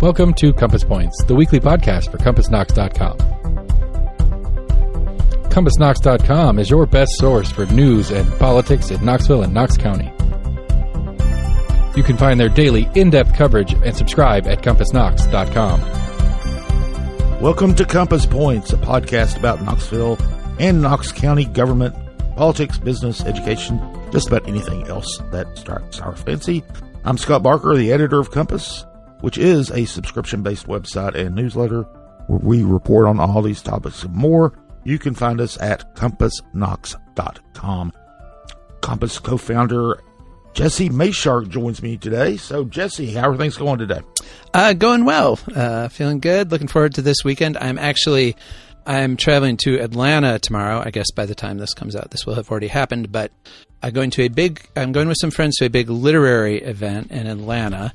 Welcome to Compass Points, the weekly podcast for CompassKnox.com. CompassKnox.com is your best source for news and politics in Knoxville and Knox County. You can find their daily in-depth coverage and subscribe at CompassKnox.com. Welcome to Compass Points, a podcast about Knoxville and Knox County government, politics, business, education, just about anything else that strikes our fancy. I'm Scott Barker, the editor of Compass, which is a subscription-based website and newsletter where we report on all these topics and more. You can find us at CompassKnox.com. Compass co-founder Jesse Mayshark joins me today. So, Jesse, how are things going today? Going well. Feeling good. Looking forward to this weekend. I'm traveling to Atlanta tomorrow. I guess by the time this comes out, this will have already happened. But I'm going with some friends to a big literary event in Atlanta.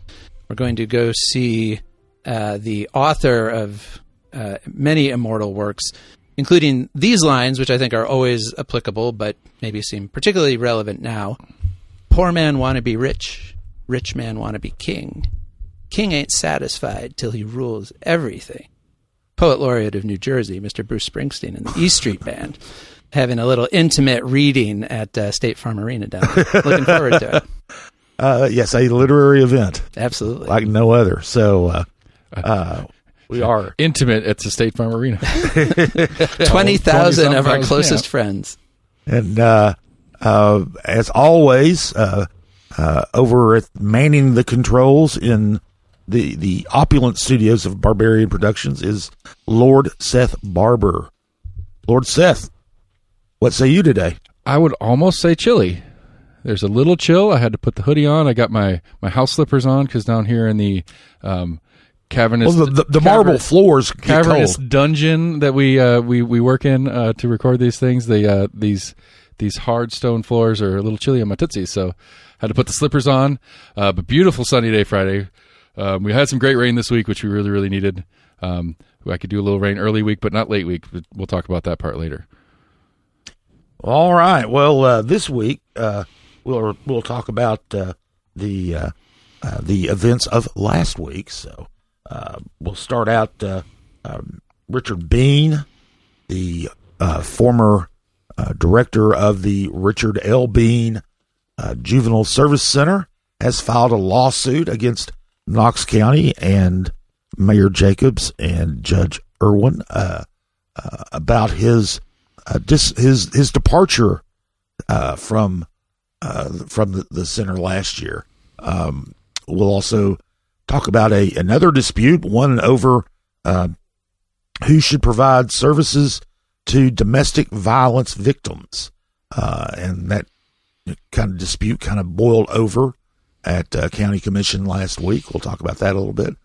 We're going to go see the author of many immortal works, including these lines, which I think are always applicable, but maybe seem particularly relevant now. Poor man want to be rich, rich man want to be king. King ain't satisfied till he rules everything. Poet laureate of New Jersey, Mr. Bruce Springsteen and the E Street Band, having a little intimate reading at State Farm Arena down there. Looking forward to it. Yes, a literary event. Absolutely. Like no other. So we are intimate at the State Farm Arena. 20,000 of our closest friends. And as always, over at manning the controls in the opulent studios of Barbarian Productions is Lord Seth Barber. Lord Seth, what say you today? I would almost say chilly. There's a little chill. I had to put the hoodie on. I got my house slippers on because down here in the cavernous, the marble floors get cavernous cold. Dungeon that we work in to record these things. These hard stone floors are a little chilly on my tootsies, so had to put the slippers on. But beautiful sunny day Friday. We had some great rain this week, which we really, really needed. I could do a little rain early week, but not late week. But we'll talk about that part later. All right. Well, this week we'll talk about the events of last week. So we'll start out. Richard Bean, the former director of the Richard L. Bean Juvenile Service Center, has filed a lawsuit against Knox County and Mayor Jacobs and Judge Irwin about his departure from the center last year. We'll also talk about another dispute, one over who should provide services to domestic violence victims, and that kind of dispute kind of boiled over at County Commission last week. We'll talk about that a little bit.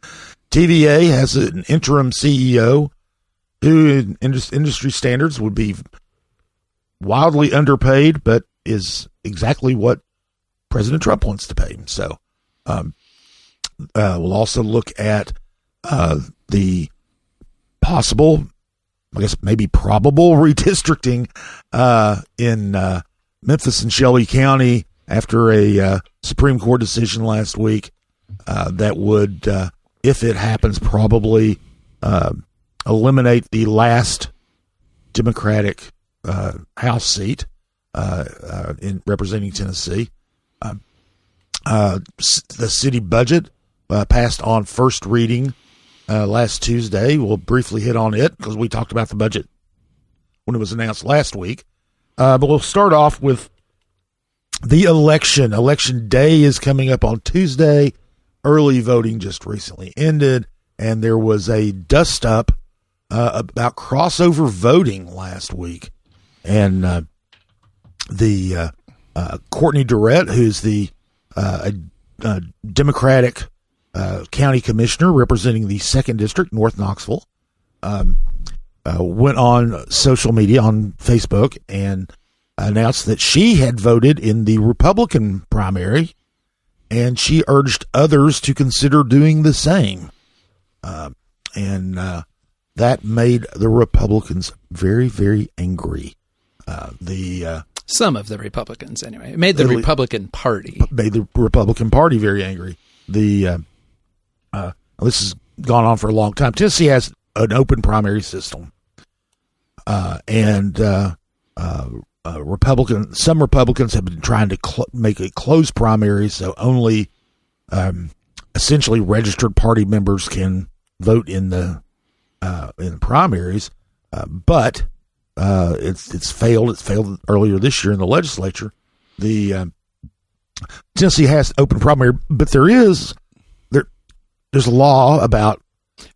TVA has an interim CEO who, in industry standards, would be wildly underpaid, but is exactly what President Trump wants to pay him. So we'll also look at the possible, I guess maybe probable redistricting in Memphis and Shelby County after a Supreme Court decision last week that would, if it happens, probably eliminate the last Democratic House seat in representing Tennessee. The city budget passed on first reading last Tuesday. We'll briefly hit on it because we talked about the budget when it was announced last week. But we'll start off with the election. Election day is coming up on Tuesday. Early voting just recently ended, and there was a dust-up about crossover voting last week. And the Courtney Durrett, who's the Democratic county commissioner representing the 2nd District, North Knoxville, went on social media, on Facebook, and announced that she had voted in the Republican primary, and she urged others to consider doing the same. And that made the Republicans very, very angry. Some of the Republicans, anyway. It made the Republican Party. Made the Republican Party very angry. This is gone on for a long time. Tennessee has an open primary system, and some Republicans have been trying to make a closed primary, so only essentially registered party members can vote in the primaries. But it's failed. It's failed earlier this year in the legislature. The Tennessee has open primary, but there's a law about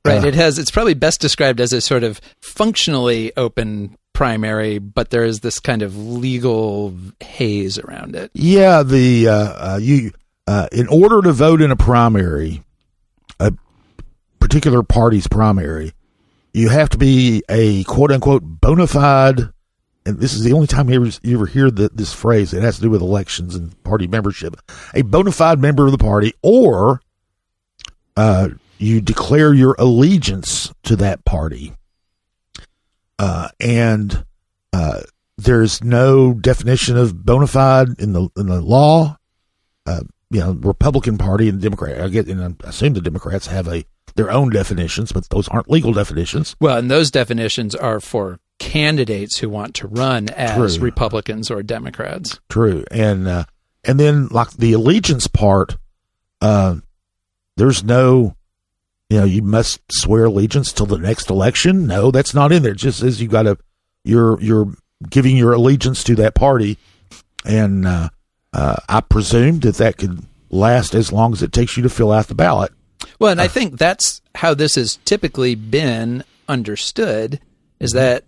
right. It's probably best described as a sort of functionally open primary, but there is this kind of legal haze around it. Yeah, in order to vote in a primary, a particular party's primary, you have to be a quote-unquote bona fide, and this is the only time you ever hear this phrase. It has to do with elections and party membership. A bona fide member of the party, or you declare your allegiance to that party. And there's no definition of bona fide in the law. Republican Party and Democrat. I assume the Democrats have their own definitions, but those aren't legal definitions. Well, and those definitions are for candidates who want to run as True. Republicans or Democrats. True, and then like the allegiance part, there's no, you must swear allegiance till the next election. No, that's not in there. It just says you're giving your allegiance to that party, and I presume that could last as long as it takes you to fill out the ballot. Well, and I think that's how this has typically been understood, is that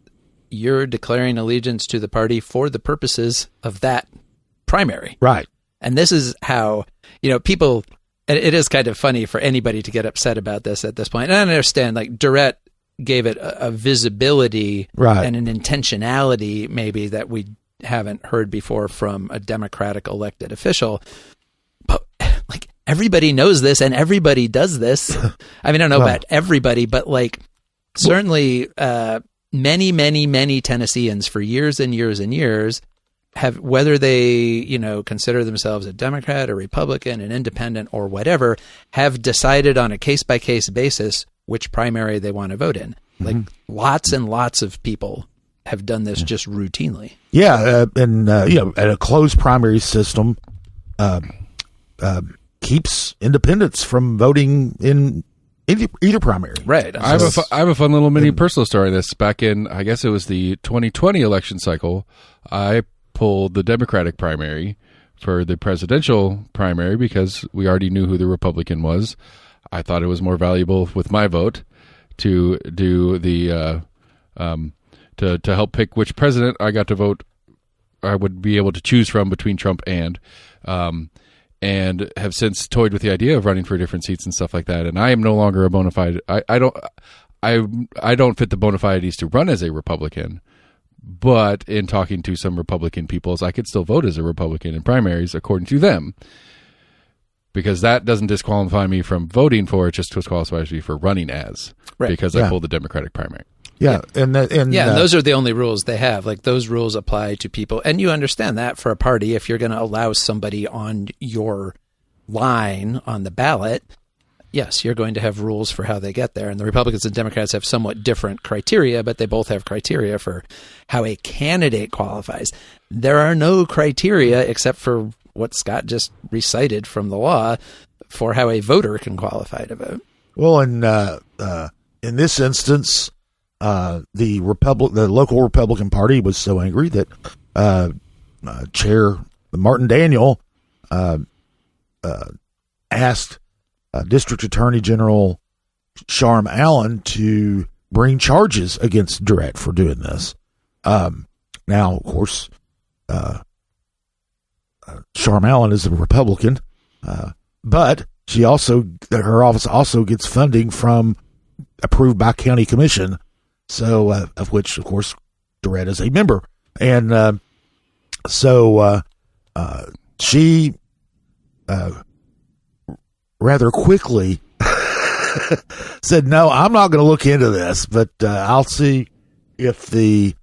you're declaring allegiance to the party for the purposes of that primary. Right. And this is how, people, it is kind of funny for anybody to get upset about this at this point. And I understand, like, Durrett gave it a visibility right. and an intentionality maybe that we haven't heard before from a Democratic elected official. But like, everybody knows this and everybody does this. I mean, I don't know about everybody, but like certainly many, many, many Tennesseans for years and years and years have, whether they, consider themselves a Democrat or Republican, an independent or whatever, have decided on a case-by-case basis which primary they want to vote in. Mm-hmm. Like lots and lots of people have done this just routinely. Yeah, and at a closed primary system, keeps independents from voting in either primary. Right. I have a fun little mini personal story on this. Back in, I guess it was the 2020 election cycle, I pulled the Democratic primary for the presidential primary because we already knew who the Republican was. I thought it was more valuable with my vote to do the to help pick which president I got to vote. I would be able to choose from between Trump and have since toyed with the idea of running for different seats and stuff like that. And I am no longer a bona fide. I don't fit the bona fides to run as a Republican. But in talking to some Republican peoples, I could still vote as a Republican in primaries according to them, because that doesn't disqualify me from voting for it; just disqualifies me for running as, right. Because I pulled the Democratic primary. Yeah, and those are the only rules they have. Like those rules apply to people, and you understand that for a party, if you're going to allow somebody on your line on the ballot, yes, you're going to have rules for how they get there. And the Republicans and Democrats have somewhat different criteria, but they both have criteria for how a candidate qualifies. There are no criteria except for what Scott just recited from the law for how a voter can qualify to vote. Well, in this instance, the local Republican Party was so angry that Chair Martin Daniel asked District Attorney General Sharm Allen to bring charges against Durrett for doing this. Now, of course, Sharm Allen is a Republican, but her office also gets funding from approved by county commission. So, of which, of course, Durrett is a member. And she rather quickly said, no, I'm not going to look into this, but I'll see if the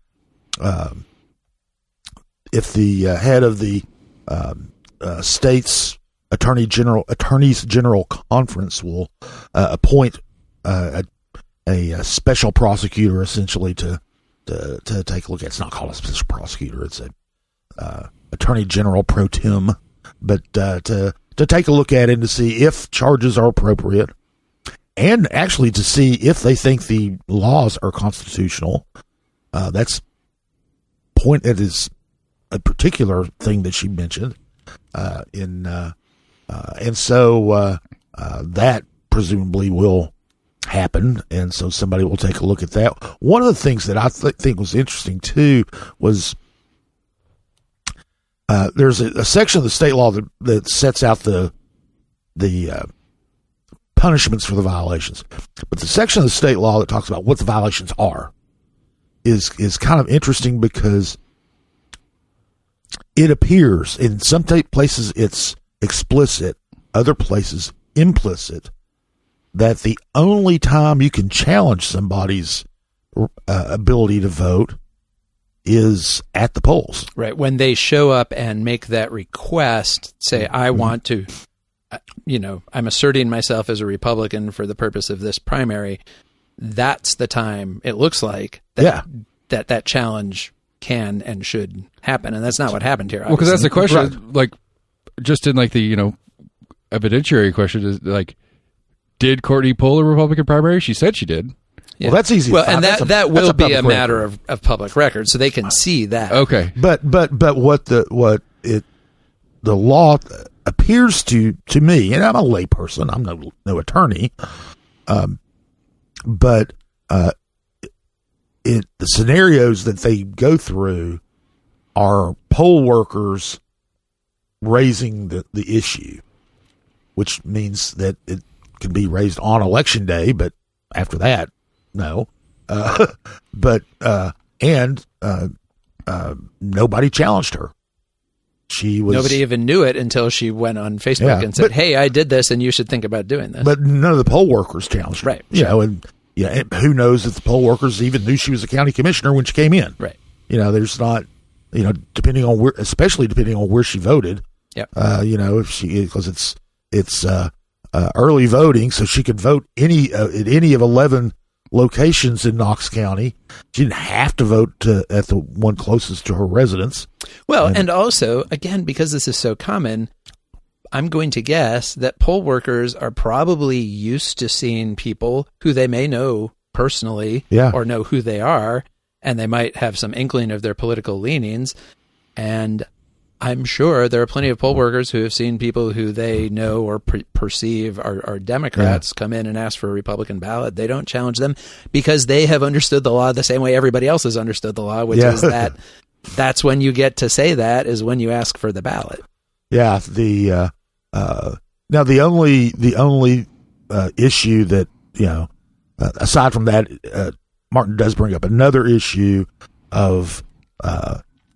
head of the state's attorneys general conference will appoint a special prosecutor essentially to take a look at. It's not called a special prosecutor. It's a attorney general pro tem, but to take a look at it and to see if charges are appropriate, and actually to see if they think the laws are constitutional. That is a particular thing that she mentioned, and so that presumably will happen, and so somebody will take a look at that. One of the things that I think was interesting too was there's a section of the state law that sets out the punishments for the violations, but the section of the state law that talks about what the violations are is kind of interesting because it appears in some places it's explicit, other places implicit, that the only time you can challenge somebody's ability to vote is at the polls. Right. When they show up and make that request, say, I want to, I'm asserting myself as a Republican for the purpose of this primary, that's the time it looks like that challenge can and should happen. And that's not what happened here. Well, because that's the question, right. like, just in like the, evidentiary question is like, did Courtney pull a Republican primary? She said she did. Yeah. Well, that's easy. Well, and that will be a matter record. of public record, so they can see that. Okay. But what the law appears to me, and I'm a lay person, I'm no attorney, but the scenarios that they go through are poll workers raising the issue, which means that it can be raised on election day, but after that, no. Nobody challenged her. Nobody even knew it until she went on Facebook and said, "Hey, I did this, and you should think about doing this." But none of the poll workers challenged her. Right. And who knows if the poll workers even knew she was a county commissioner when she came in. Right. There's not, depending on especially depending on where she voted. Yep. If she, because it's early voting, so she could vote at any of 11 locations in Knox County. She didn't have to vote at the one closest to her residence. Well, and also, again, because this is so common, I'm going to guess that poll workers are probably used to seeing people who they may know personally or know who they are, and they might have some inkling of their political leanings. And I'm sure there are plenty of poll workers who have seen people who they know or perceive are Democrats come in and ask for a Republican ballot. They don't challenge them because they have understood the law the same way everybody else has understood the law, which is that's when you get to say that is when you ask for the ballot. Yeah. Now the only issue that, aside from that, Martin does bring up another issue of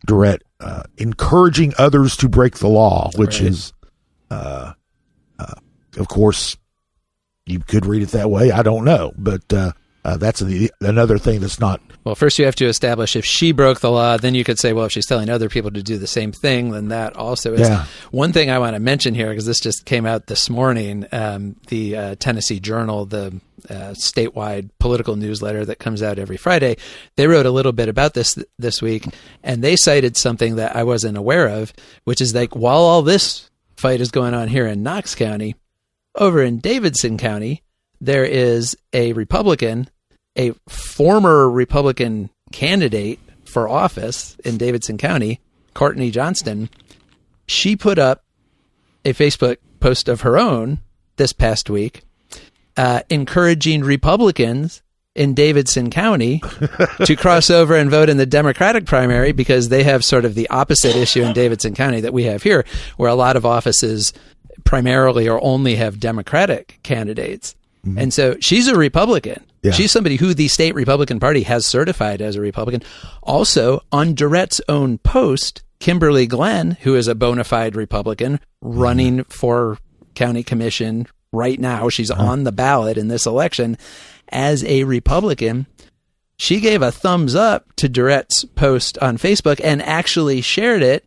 direct encouraging others to break the law, which is, of course, you could read it that way. I don't know, but that's another thing that's not. Well, first you have to establish if she broke the law. Then you could say, well, if she's telling other people to do the same thing, then that also is. Yeah. One thing I want to mention here, because this just came out this morning, the Tennessee Journal, the statewide political newsletter that comes out every Friday, they wrote a little bit about this week, and they cited something that I wasn't aware of, which is like while all this fight is going on here in Knox County, over in Davidson County, there is a Republican, a former Republican candidate for office in Davidson County, Courtney Johnston. She put up a Facebook post of her own this past week, encouraging Republicans in Davidson County to cross over and vote in the Democratic primary because they have sort of the opposite issue in Davidson County that we have here, where a lot of offices primarily or only have Democratic candidates. Mm-hmm. And so she's a Republican. Yeah. She's somebody who the state Republican Party has certified as a Republican. Also, on Durrett's own post, Kimberly Glenn, who is a bona fide Republican, running for county commission right now. She's on the ballot in this election as a Republican. She gave a thumbs up to Durrett's post on Facebook and actually shared it.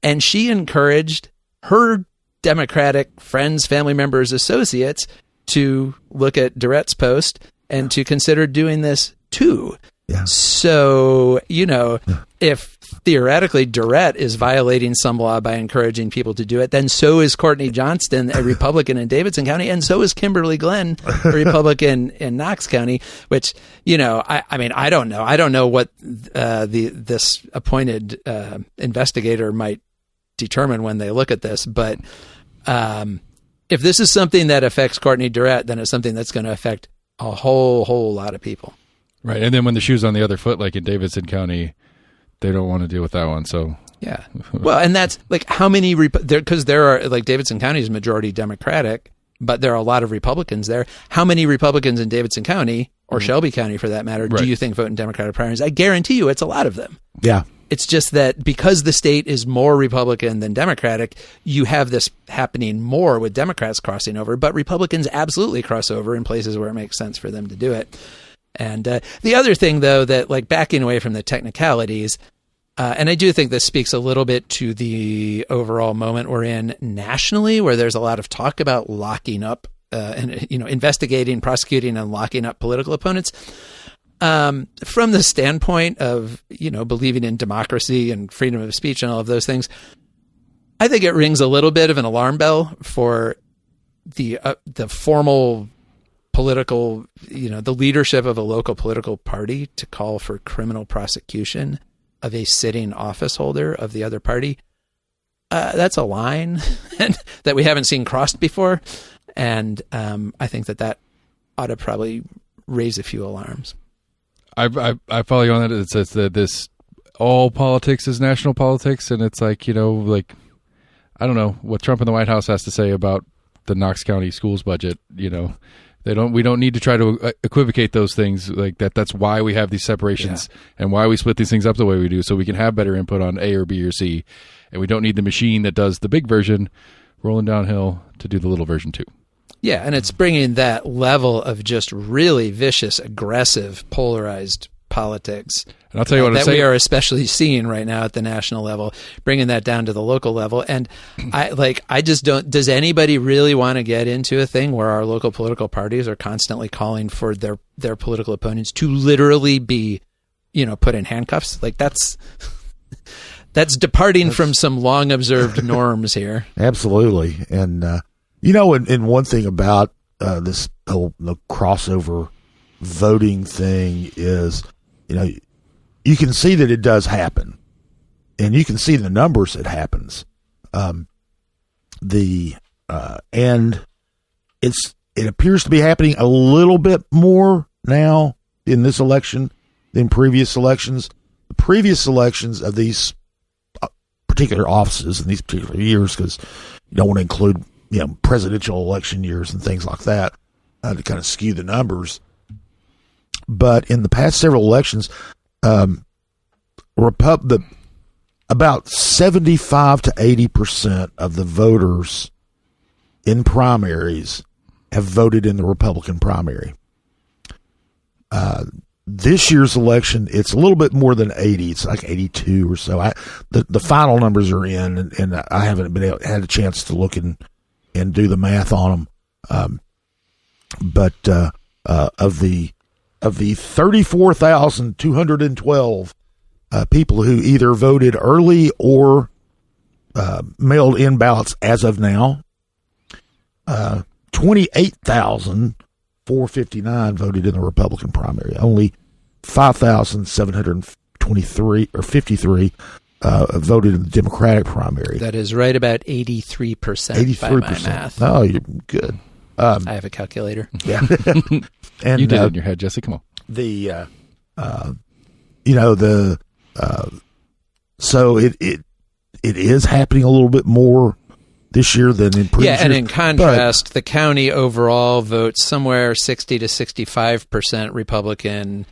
And she encouraged her Democratic friends, family members, associates to look at Durrett's post and to consider doing this too. Yeah. So, if theoretically Durrett is violating some law by encouraging people to do it, then so is Courtney Johnston, a Republican in Davidson County, and so is Kimberly Glenn, a Republican in Knox County, which, I don't know. I don't know what this appointed investigator might determine when they look at this, but if this is something that affects Courtney Durrett, then it's something that's going to affect a whole lot of people. Right. And then when the shoe's on the other foot, like in Davidson County, they don't want to deal with that one. So, yeah. Well, and that's like how many, because there are, like, Davidson County is majority Democratic, but there are a lot of Republicans there. How many Republicans in Davidson County, or Shelby County for that matter, do you think vote in Democratic primaries? I guarantee you it's a lot of them. Yeah. It's just that because the state is more Republican than Democratic, you have this happening more with Democrats crossing over, but Republicans absolutely cross over in places where it makes sense for them to do it. And the other thing, though, that, like, backing away from the technicalities, and I do think this speaks a little bit to the overall moment we're in nationally, where there's a lot of talk about locking up and, investigating, prosecuting, and locking up political opponents. From the standpoint of, believing in democracy and freedom of speech and all of those things, I think it rings a little bit of an alarm bell for the formal political, the leadership of a local political party to call for criminal prosecution of a sitting office holder of the other party. That's a line that we haven't seen crossed before. And I think that ought to probably raise a few alarms. I follow you on that. It says that this all politics is national politics, and it's like, I don't know what Trump in the White House has to say about the Knox County schools budget. We don't need to try to equivocate those things like that. That's why we have these separations and why we split these things up the way we do, so we can have better input on A or B or C, and we don't need the machine that does the big version rolling downhill to do the little version too. Yeah, and it's bringing that level of just really vicious, aggressive, polarized politics. And I'll tell you what that we are especially seeing right now at the national level, bringing that down to the local level. And I just don't. Does anybody really want to get into a thing where our local political parties are constantly calling for their political opponents to literally be, put in handcuffs? Like that's departing from some long observed norms here. Absolutely, and. And one thing about this whole crossover voting thing is, you can see that it does happen, and you can see the numbers it happens. And it appears to be happening a little bit more now in this election than previous elections. The previous elections of these particular offices in these particular years, because you don't want to include presidential election years and things like that to kind of skew the numbers. But in the past several elections, about 75 to 80% of the voters in primaries have voted in the Republican primary. This year's election, it's a little bit more than 80. It's like 82 or so. The final numbers are in, and I haven't had a chance to look and do the math on them. But of the 34,212 people who either voted early or mailed in ballots as of now, 28,459 voted in the Republican primary. Only 5,723 or 53 voted in the Democratic primary. That is right about 83% by my math. Oh, you're good. I have a calculator. Yeah. And you did it in your head, Jesse. Come on. So it is happening a little bit more this year than in previous years. Yeah, and in contrast, the county overall votes somewhere 60 to 65% Republican.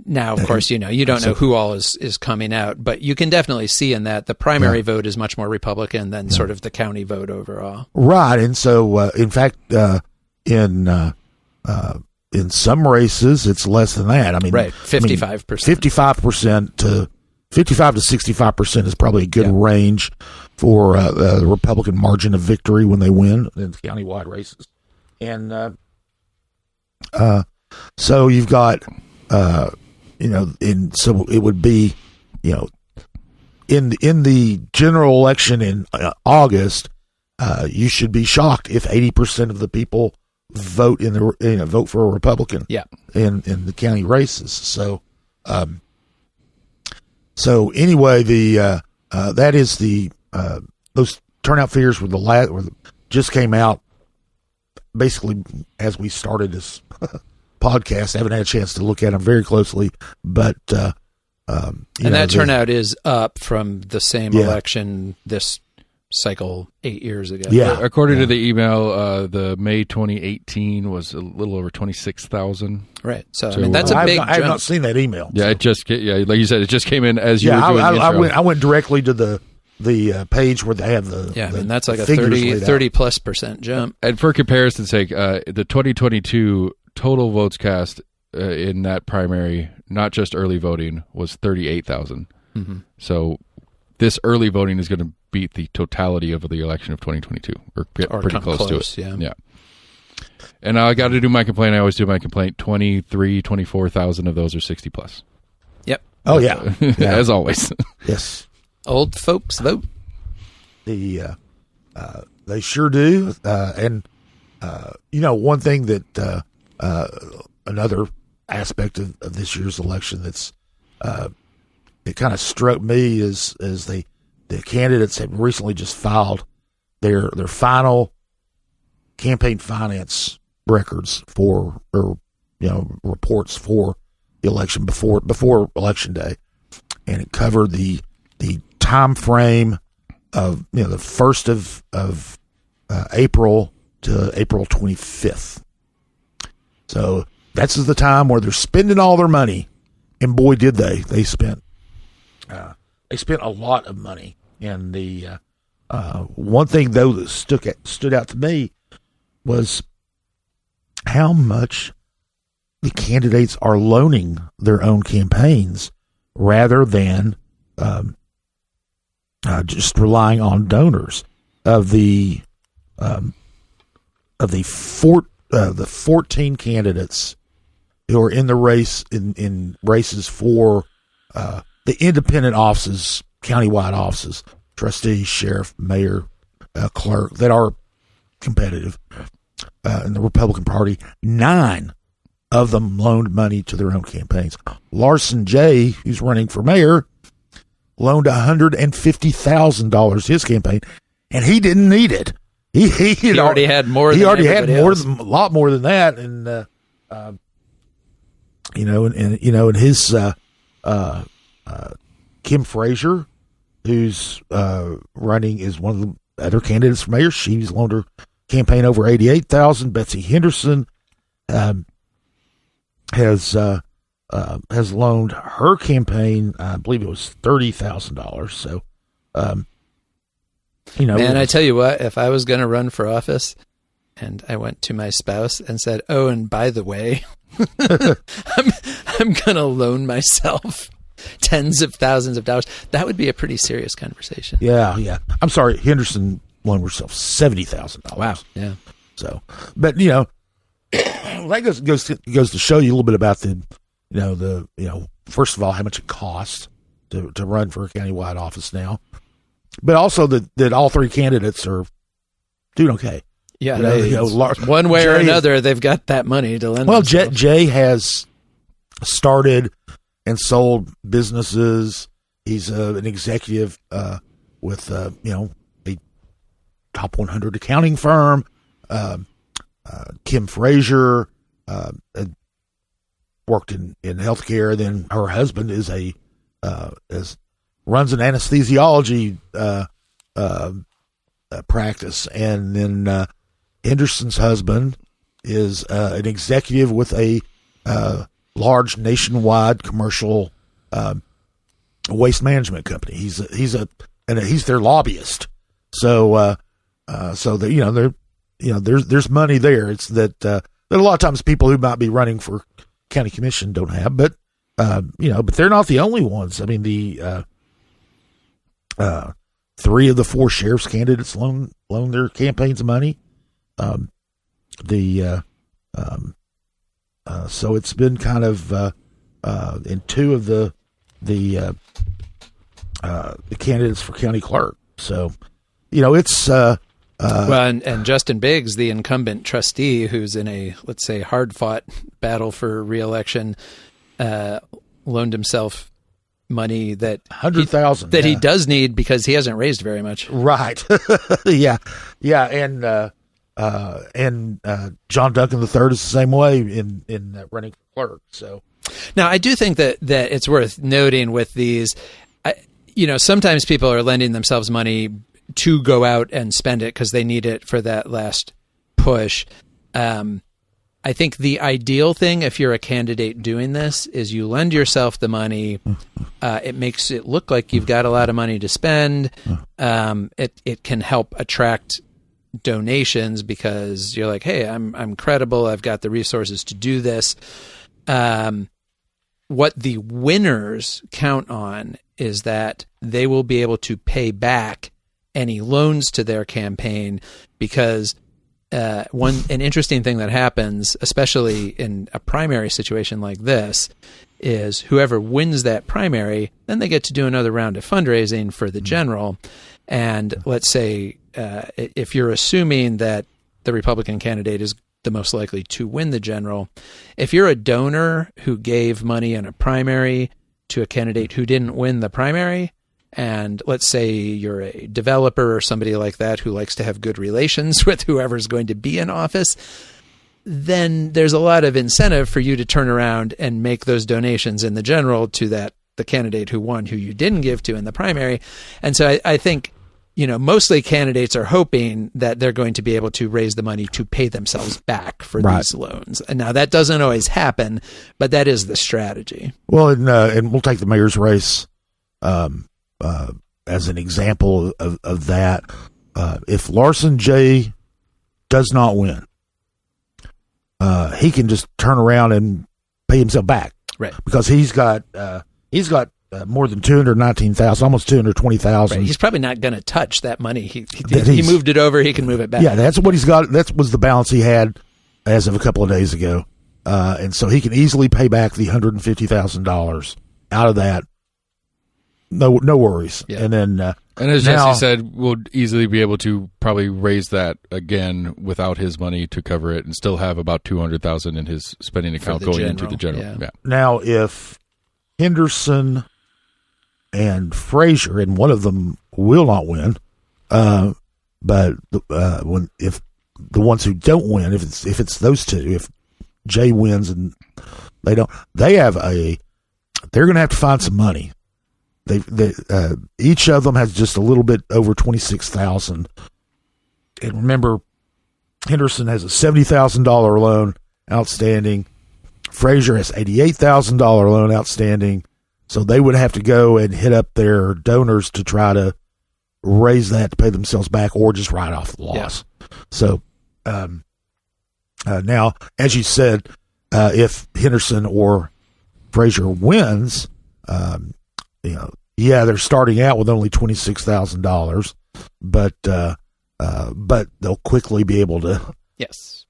Now, of course, you don't know who all is coming out, but you can definitely see in that the primary vote is much more Republican than sort of the county vote overall. Right, and so in fact, in some races, it's less than that. 55%. 55% to 55 to 65% is probably a good range for the Republican margin of victory when they win in countywide races. And So you've got, so it would be, in the general election in August, you should be shocked if 80% of the people vote vote for a Republican. Yeah. In the county races. So, anyway, that is those turnout figures were just came out basically as we started this podcast. I haven't had a chance to look at them very closely, but that turnout is up from the same election this cycle 8 years ago. Yeah, according to the email, the May 2018 was a little over 26,000. Right. So I mean, that's a big jump. I have not seen that email. Yeah, like you said, it just came in as you were doing the intro. I went directly to the page where they have the I mean, that's like a 30+% jump. And for comparison's sake, the 2022 total votes cast in that primary, not just early voting, was 38,000. Mm-hmm. So this early voting is going to beat the totality of the election of 2022, or get pretty close to it. Yeah. And I got to do my complaint. I always do my complaint. 24,000 of those are 60 plus. Yep. Oh yeah. As always. Yes. Old folks vote. They sure do. And one thing that another aspect of this year's election that's it kind of struck me is the candidates have recently just filed their final campaign finance records reports for the election before election day, and it covered the time frame of the 1st of April to April 25th. So that's the time where they're spending all their money, and boy did they spent a lot of money. And the one thing though that stood out to me was how much the candidates are loaning their own campaigns rather than just relying on donors. Of the 14 candidates who are in the race in races for the independent offices, countywide offices, trustees, sheriff, mayor, clerk, that are competitive in the Republican Party, 9 of them loaned money to their own campaigns. Larson J., who's running for mayor, loaned $150,000 to his campaign, and he didn't need it. He already had more. He than already had a lot more than that, and and his Kim Frazier, who's running, is one of the other candidates for mayor. She's loaned her campaign over $88,000. Betsy Henderson has loaned her campaign, I believe it was $30,000. So, man, I tell you what, if I was going to run for office and I went to my spouse and said, "Oh, and by the way, I'm going to loan myself tens of thousands of dollars," that would be a pretty serious conversation. Yeah. I'm sorry, Henderson loaned herself $70,000. Wow. Yeah. So, but that goes to show you a little bit about the first of all, how much it costs to run for a countywide office now, but also that all 3 candidates are doing okay. Yeah, one way or another, they've got that money to lend. Well, themselves. Jay has started and sold businesses. He's an executive with a top 100 accounting firm. Kim Frazier worked in healthcare. Then her husband runs an anesthesiology practice, and then Henderson's husband is an executive with a large nationwide commercial waste management company. He's their lobbyist. So there's money there. It's that a lot of times people who might be running for county commission don't have, but they're not the only ones. I mean, the 3 of the 4 sheriff's candidates loan their campaigns money. So it's been kind of in two of the candidates for county clerk. So, it's well, and Justin Biggs, the incumbent trustee, who's in a, let's say, hard-fought battle for re-election, loaned himself money that $100,000 that he does need because he hasn't raised very much. Right. yeah. And John Duncan III is the same way in running for clerk. So now I do think that it's worth noting with these, sometimes people are lending themselves money to go out and spend it because they need it for that last push. I think the ideal thing, if you're a candidate doing this, is you lend yourself the money. It makes it look like you've got a lot of money to spend. It can help attract donations because you're like, hey, I'm credible. I've got the resources to do this. What the winners count on is that they will be able to pay back any loans to their campaign because an interesting thing that happens, especially in a primary situation like this, is whoever wins that primary, then they get to do another round of fundraising for the general. And let's say if you're assuming that the Republican candidate is the most likely to win the general, if you're a donor who gave money in a primary to a candidate who didn't win the primary, and let's say you're a developer or somebody like that who likes to have good relations with whoever's going to be in office, then there's a lot of incentive for you to turn around and make those donations in the general to the candidate who won, who you didn't give to in the primary. And so I think, mostly candidates are hoping that they're going to be able to raise the money to pay themselves back for these loans. And now that doesn't always happen, but that is the strategy. Well, and we'll take the mayor's race as an example of that. If Larson J. does not win, he can just turn around and pay himself back, right? Because he's got more than $219,000, almost $220,000. Right. He's probably not going to touch that money. He moved it over. He can move it back. Yeah, that's what he's got. That was the balance he had as of a couple of days ago, and so he can easily pay back the $150,000 out of that. No worries. Yeah. And then, and as Jesse said, we'll easily be able to probably raise that again without his money to cover it, and still have about $200,000 in his spending account going into the general. Yeah. Now, if Henderson and Frazier, and one of them will not win, but if the ones who don't win, if it's those two, if Jay wins and they don't, they're going to have to find some money. They each of them has just a little bit over $26,000. And remember, Henderson has a $70,000 loan outstanding. Frazier has $88,000 loan outstanding. So they would have to go and hit up their donors to try to raise that to pay themselves back, or just write off the loss. Yeah. So now, as you said, if Henderson or Frazier wins, they're starting out with only $26,000, but they'll quickly be able to. Yes.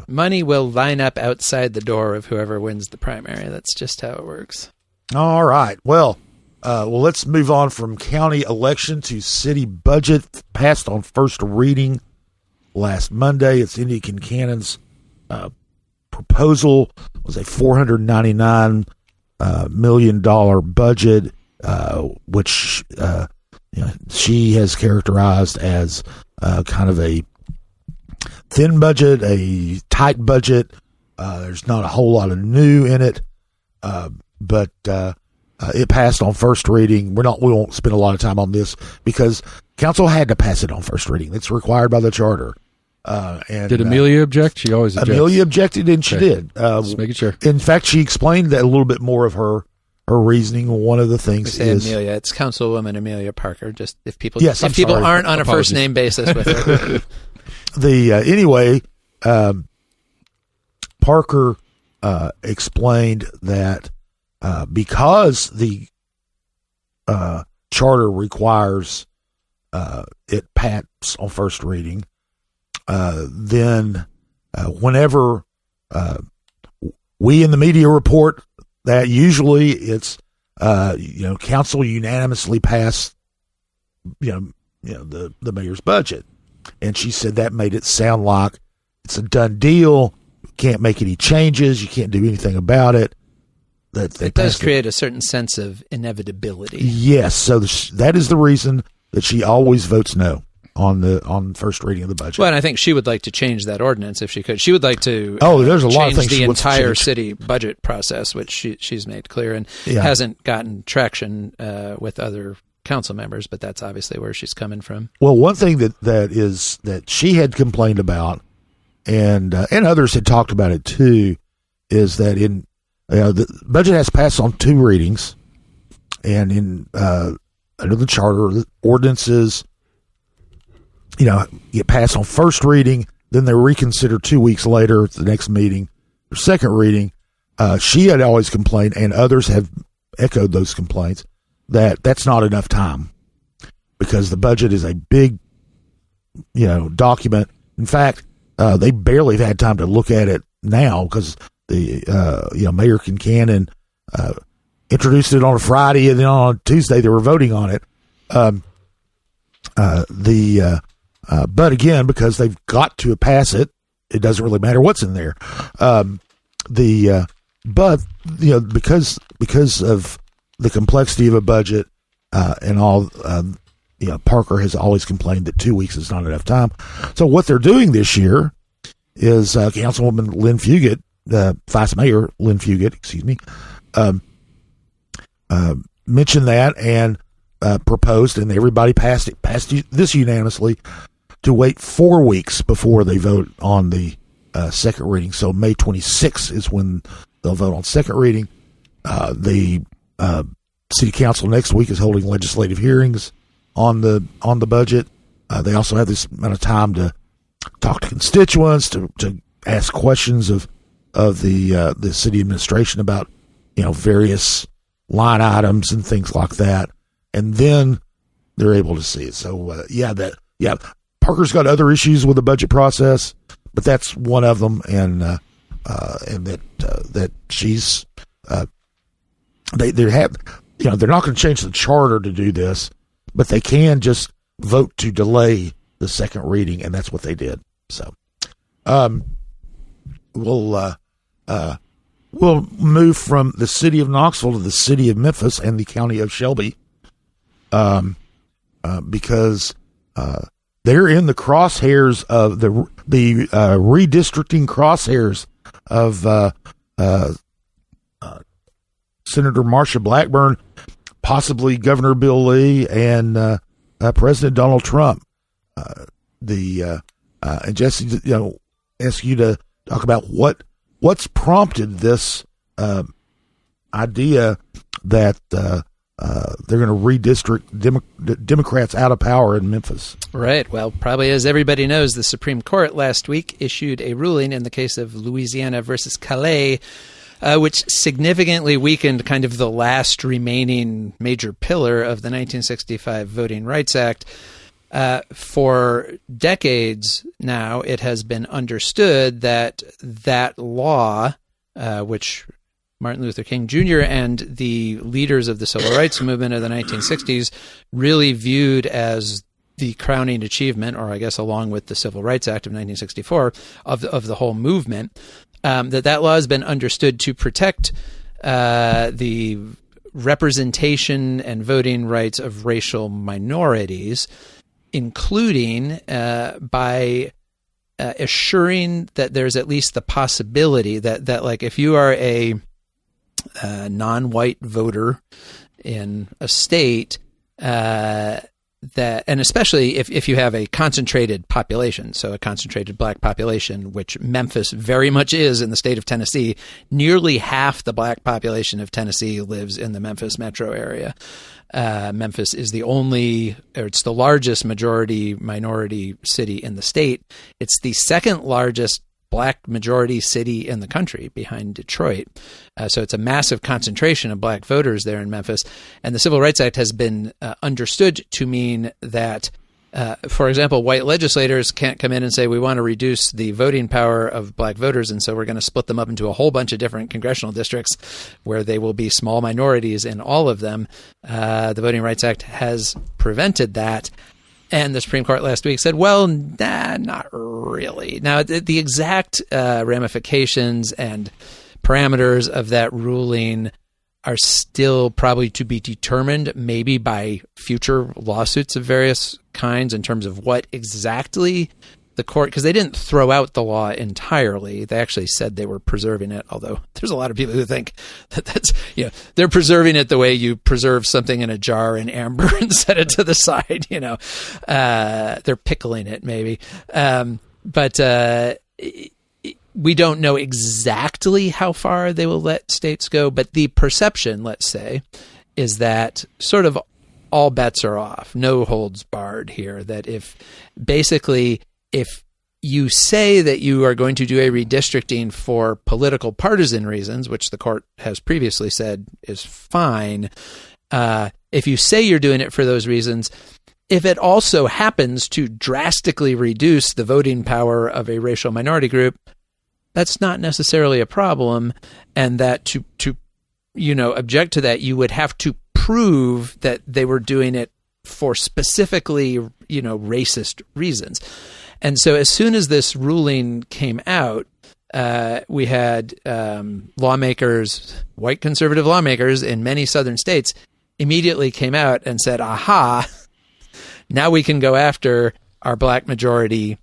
Money will line up outside the door of whoever wins the primary. That's just how it works. All right. Well, let's move on from county election to city budget, passed on first reading last Monday. It's Indya Kincannon's proposal. It was a $499 million budget, which she has characterized as kind of a thin budget, a tight budget. There's not a whole lot of new in it, but it passed on first reading. We won't spend a lot of time on this because council had to pass it on first reading. It's required by the charter. And did Amelia object? She always objects. Amelia objected, and she did. Just making sure. In fact, she explained that a little bit more of her reasoning. One of the things is Amelia. It's Councilwoman Amelia Parker. Just if people sorry. aren't on a first name basis with her. Parker explained that because the charter requires it pass on first reading, then whenever we in the media report that usually it's, council unanimously passed, the mayor's budget. And she said that made it sound like it's a done deal. You can't make any changes. You can't do anything about it. It does create a certain sense of inevitability. Yes. So that is the reason that she always votes no on first reading of the budget. Well, and I think she would like to change that ordinance if she could. She would like to there's a lot of things the she wants to entire change. city budget process, which she's made clear and hasn't gotten traction with other council members, but that's obviously where she's coming from. Well, one thing that she had complained about, and others had talked about it too, is that the budget has passed on 2 readings, and under the charter, the ordinances, get passed on first reading, then they're reconsidered 2 weeks later at the next meeting for second reading. She had always complained, and others have echoed those complaints, that's not enough time because the budget is a big, document. In fact, they barely have had time to look at it now because the Mayor Kincannon introduced it on a Friday, and then on Tuesday they were voting on it. But again, because they've got to pass it, it doesn't really matter what's in there. Because of the complexity of a budget and all, Parker has always complained that 2 weeks is not enough time. So what they're doing this year is Councilwoman Lynn Fugit, Vice Mayor Lynn Fugit, mentioned that and proposed, and everybody passed this unanimously, to wait 4 weeks before they vote on the second reading. So May 26th is when they'll vote on second reading. The City Council next week is holding legislative hearings on the budget. They also have this amount of time to talk to constituents, to ask questions of the city administration about various line items and things like that, and then they're able to see it. So Parker's got other issues with the budget process, but that's one of them, and that she's they're not going to change the charter to do this, but they can just vote to delay the second reading, and that's what they did. So we'll move from the city of Knoxville to the city of Memphis and the county of Shelby, because they're in the crosshairs of the redistricting crosshairs of Senator Marsha Blackburn, possibly Governor Bill Lee, and President Donald Trump. And Jesse, ask you to talk about what's prompted this idea that they're going to redistrict Democrats out of power in Memphis. Right. Well, probably as everybody knows, the Supreme Court last week issued a ruling in the case of Louisiana versus Calais, which significantly weakened kind of the last remaining major pillar of the 1965 Voting Rights Act. For decades now, it has been understood that law, which Martin Luther King Jr. and the leaders of the civil rights movement of the 1960s really viewed as the crowning achievement, or I guess along with the Civil Rights Act of 1964, of the whole movement, that law has been understood to protect the representation and voting rights of racial minorities, including by assuring that there's at least the possibility that like if you are a non-white voter in a state, that, and especially if you have a concentrated population, so a concentrated black population, which Memphis very much is in the state of Tennessee. Nearly half the black population of Tennessee lives in the Memphis metro area. Memphis is it's the largest majority-minority city in the state. It's the second largest black majority city in the country behind Detroit. So it's a massive concentration of black voters there in Memphis. And the Civil Rights Act has been understood to mean that For example, white legislators can't come in and say, we want to reduce the voting power of black voters, and so we're going to split them up into a whole bunch of different congressional districts where they will be small minorities in all of them. The Voting Rights Act has prevented that. And the Supreme Court last week said, well, nah, not really. Now, the exact ramifications and parameters of that ruling are still probably to be determined, maybe by future lawsuits of various kinds, in terms of what exactly the court, because they didn't throw out the law entirely. They actually said they were preserving it, although there's a lot of people who think that that's, they're preserving it the way you preserve something in a jar in amber and set it to the side, they're pickling it maybe. But we don't know exactly how far they will let states go, but the perception, let's say, is that sort of all bets are off, no holds barred here, that if you say that you are going to do a redistricting for political partisan reasons, which the court has previously said is fine, if you say you're doing it for those reasons, if it also happens to drastically reduce the voting power of a racial minority group, that's not necessarily a problem, and that to object to that, you would have to prove that they were doing it for specifically, racist reasons. And so as soon as this ruling came out, we had lawmakers, white conservative lawmakers in many southern states immediately came out and said, aha, now we can go after our black majority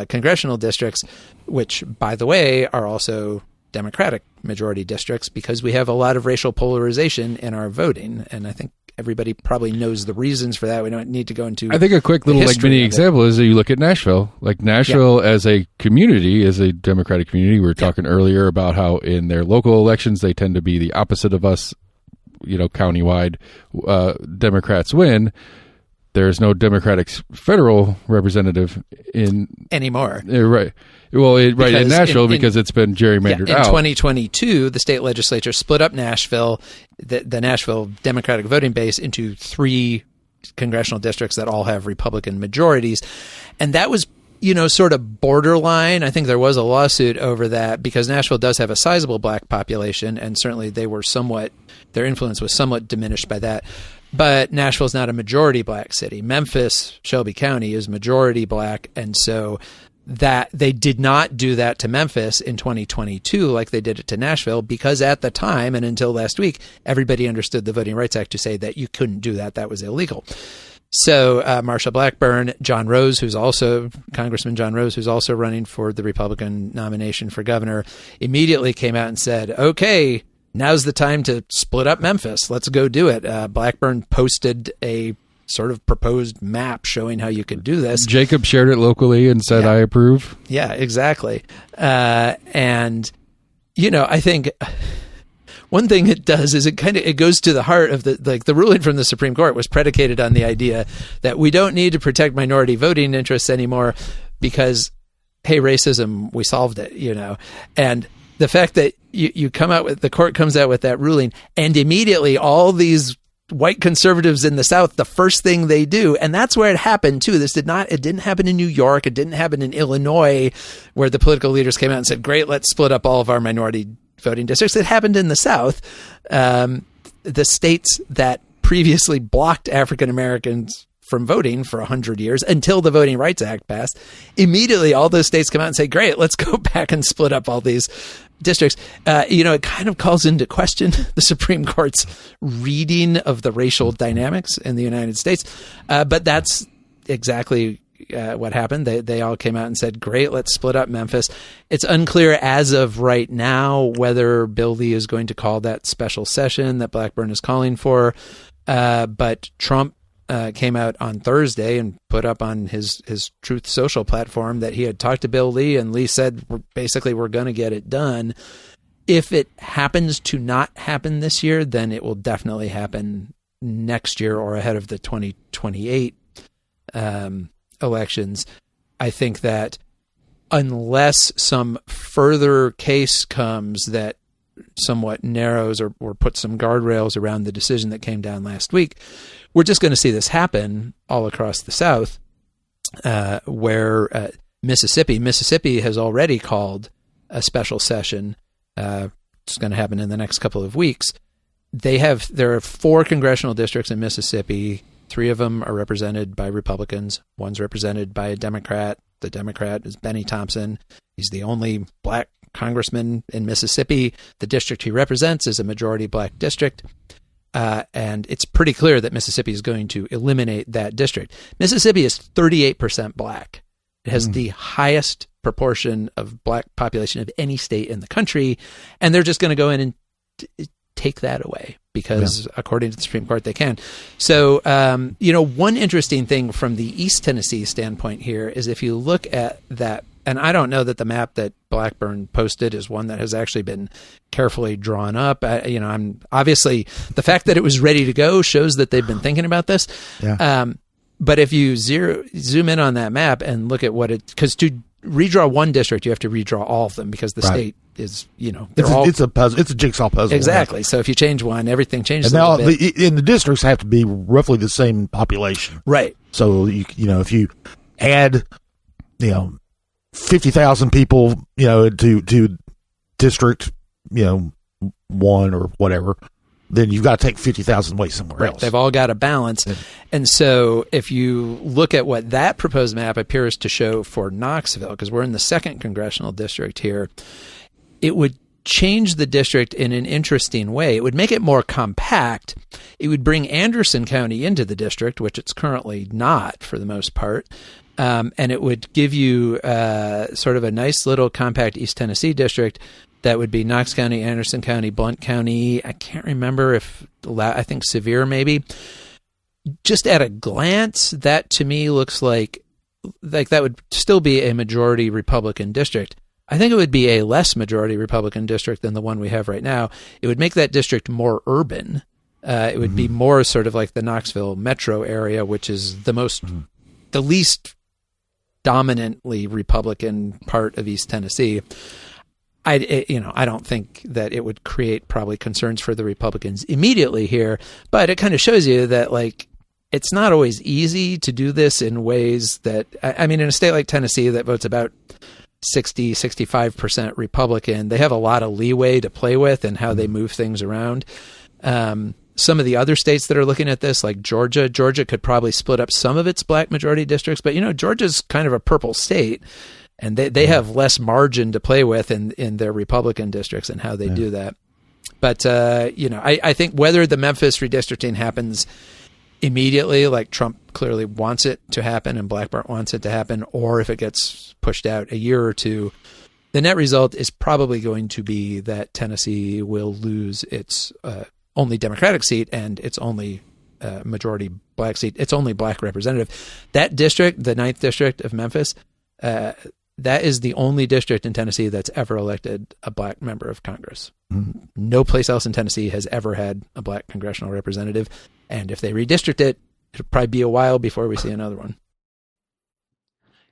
congressional districts, which, by the way, are also Democratic majority districts, because we have a lot of racial polarization in our voting. And I think everybody probably knows the reasons for that. We don't need to go into. I think a quick little mini example is that you look at Nashville. Like Nashville as a community, as a Democratic community, we were talking earlier about how in their local elections they tend to be the opposite of us. Countywide, Democrats win. There's no Democratic federal representative anymore. Right. Well, in Nashville, because it's been gerrymandered out. In 2022, the state legislature split up Nashville, the Nashville Democratic voting base, into 3 congressional districts that all have Republican majorities. And that was, sort of borderline. I think there was a lawsuit over that because Nashville does have a sizable black population, and certainly their influence was somewhat diminished by that. But Nashville's not a majority black city. Memphis, Shelby County, is majority black, and so that they did not do that to Memphis in 2022 like they did it to Nashville, because at the time and until last week, everybody understood the Voting Rights Act to say that you couldn't do that. That was illegal. So Marsha Blackburn, Congressman John Rose, who's also running for the Republican nomination for governor, immediately came out and said, okay, now's the time to split up Memphis. Let's go do it. Blackburn posted a sort of proposed map showing how you could do this. Jacob shared it locally and said, I approve. Yeah, exactly. And, I think one thing it does is it goes to the heart of the ruling from the Supreme Court was predicated on the idea that we don't need to protect minority voting interests anymore because, hey, racism, we solved it, and the fact that the court comes out with that ruling, and immediately all these white conservatives in the South, the first thing they do, and that's where it happened too. It didn't happen in New York. It didn't happen in Illinois, where the political leaders came out and said, great, let's split up all of our minority voting districts. It happened in the South. The states that previously blocked African Americans from voting for 100 years until the Voting Rights Act passed, immediately all those states come out and say, great, let's go back and split up all these districts. It kind of calls into question the Supreme Court's reading of the racial dynamics in the United States. But that's exactly what happened. They all came out and said, great, let's split up Memphis. It's unclear as of right now whether Bill Lee is going to call that special session that Blackburn is calling for. But Trump came out on Thursday and put up on his Truth Social platform that he had talked to Bill Lee, and Lee said, we're going to get it done. If it happens to not happen this year, then it will definitely happen next year or ahead of the 2028 elections. I think that unless some further case comes that somewhat narrows or puts some guardrails around the decision that came down last week, we're just going to see this happen all across the South. where Mississippi has already called a special session. It's going to happen in the next couple of weeks. There are 4 congressional districts in Mississippi. 3 of them are represented by Republicans. One's represented by a Democrat. The Democrat is Benny Thompson. He's the only black congressman in Mississippi. The district he represents is a majority black district. And it's pretty clear that Mississippi is going to eliminate that district. Mississippi is 38% black. It has the highest proportion of black population of any state in the country. And they're just going to go in and take that away because according to the Supreme Court, they can. So, one interesting thing from the East Tennessee standpoint here is if you look at that, and I don't know that the map that Blackburn posted is one that has actually been carefully drawn up. I'm obviously the fact that it was ready to go shows that they've been thinking about this. Yeah. But if you zoom in on that map and look at because to redraw one district, you have to redraw all of them because the state is, it's a puzzle. It's a jigsaw puzzle. Exactly. Right? So if you change one, everything changes. And now the districts have to be roughly the same population. Right. So if you add, 50,000 people, to district, 1 or whatever, then you've got to take 50,000 away somewhere else. They've all got a balance. Yeah. And so if you look at what that proposed map appears to show for Knoxville, because we're in the 2nd congressional district here, it would change the district in an interesting way. It would make it more compact. It would bring Anderson County into the district, which it's currently not for the most part. And it would give you sort of a nice little compact East Tennessee district that would be Knox County, Anderson County, Blount County. I can't remember I think Sevier maybe. Just at a glance, that to me looks like that would still be a majority Republican district. I think it would be a less majority Republican district than the one we have right now. It would make that district more urban. It would be more sort of like the Knoxville metro area, which is the least dominantly Republican part of East Tennessee. I don't think that it would create probably concerns for the Republicans immediately here, but it kind of shows you that it's not always easy to do this in ways that, in a state like Tennessee that votes about 65% Republican, they have a lot of leeway to play with and how they move things around. Some of the other states that are looking at this, like Georgia could probably split up some of its black majority districts, but Georgia's kind of a purple state, and they have less margin to play with in their Republican districts and how they do that. But I think whether the Memphis redistricting happens immediately, like Trump clearly wants it to happen and Blackburn wants it to happen, or if it gets pushed out a year or two, the net result is probably going to be that Tennessee will lose its only Democratic seat and its only majority black seat, its only black representative. That district, the 9th district of Memphis, that is the only district in Tennessee that's ever elected a black member of Congress. Mm-hmm. No place else in Tennessee has ever had a black congressional representative. And if they redistrict it, it'll probably be a while before we see another one.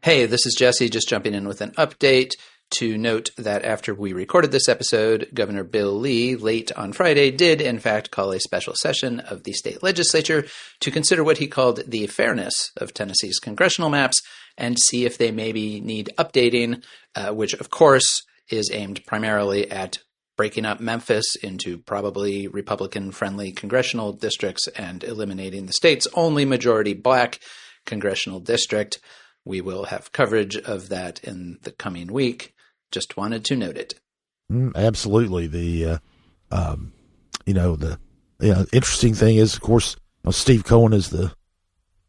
Hey, this is Jesse, just jumping in with an update to note that after we recorded this episode, Governor Bill Lee, late on Friday, did in fact call a special session of the state legislature to consider what he called the fairness of Tennessee's congressional maps and see if they maybe need updating, which of course is aimed primarily at breaking up Memphis into probably Republican-friendly congressional districts and eliminating the state's only majority black congressional district. We will have coverage of that in the coming week. Just wanted to note it. Absolutely. The interesting thing is, of course, Steve Cohen is the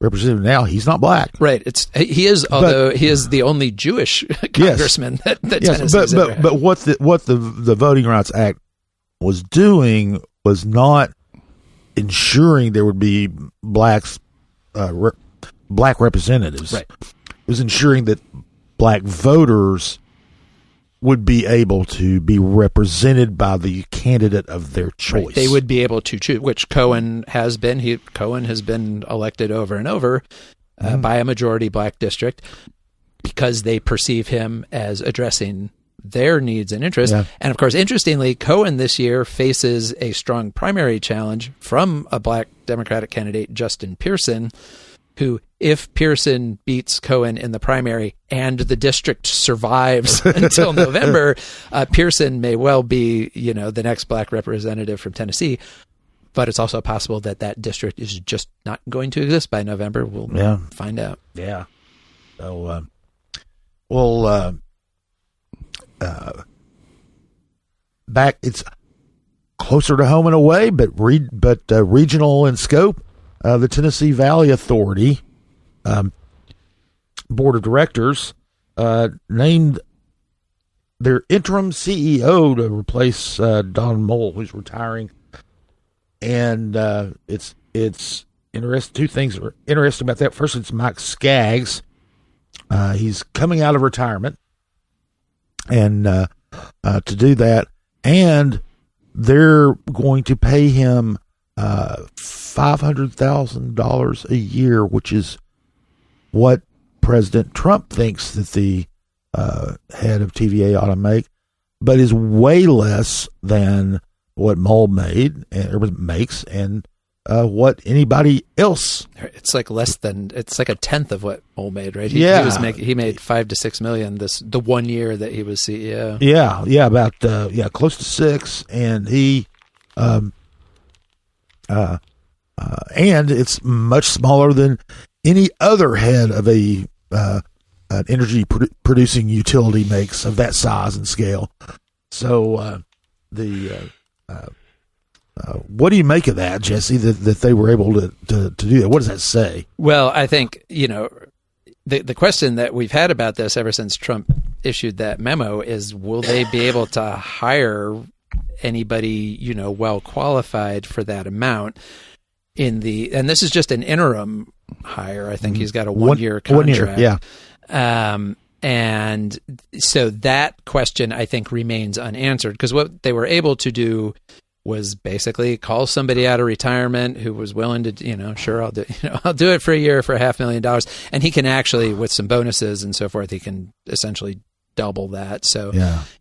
representative now. He's not black, right? He is the only Jewish congressman that Tennessee's ever had. But what the Voting Rights Act was doing was not ensuring there would be black representatives. Right. It was ensuring that black voters would be able to be represented by the candidate of their choice. Right. They would be able to choose, which Cohen has been. Cohen has been elected over and over by a majority black district because they perceive him as addressing their needs and interests. Yeah. And of course, interestingly, Cohen this year faces a strong primary challenge from a black Democratic candidate, Justin Pearson, who if Pearson beats Cohen in the primary and the district survives until November, Pearson may well be, the next black representative from Tennessee. But it's also possible that that district is just not going to exist by November. We'll find out. Yeah. So, back, it's closer to home in a way, but regional in scope. The Tennessee Valley Authority Board of Directors named their interim CEO to replace Don Mole, who's retiring. And it's interesting. Two things are interesting about that. First, it's Mike Skaggs. He's coming out of retirement, and to do that, and they're going to pay him $500,000 a year, which is what President Trump thinks that the head of TVA ought to make, but is way less than what Mole makes, and what anybody else. It's like it's like a tenth of what Mole made, right? He made $5 to $6 million the 1 year that he was CEO. Yeah, about close to 6, and he and it's much smaller than any other head of an energy producing utility makes of that size and scale. So what do you make of that, Jesse, that they were able to do that? What does that say? Well, I think, the question that we've had about this ever since Trump issued that memo is, will they be able to hire anybody, well qualified for that amount and this is just an interim hire. I think he's got a 1 year contract. 1 year, yeah. And so that question, I think, remains unanswered, because what they were able to do was basically call somebody out of retirement who was willing to, sure, I'll do it for a year for $500,000. And he can actually, with some bonuses and so forth, he can essentially double that. So,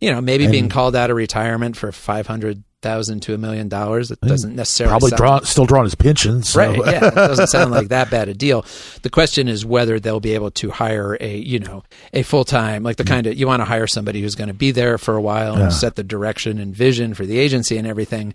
maybe being called out of retirement for $500,000 to $1 million, it doesn't necessarily still drawing his pension. So. Right. Yeah. It doesn't sound like that bad a deal. The question is whether they'll be able to hire a full-time, like the kind of, you want to hire somebody who's going to be there for a while and set the direction and vision for the agency and everything.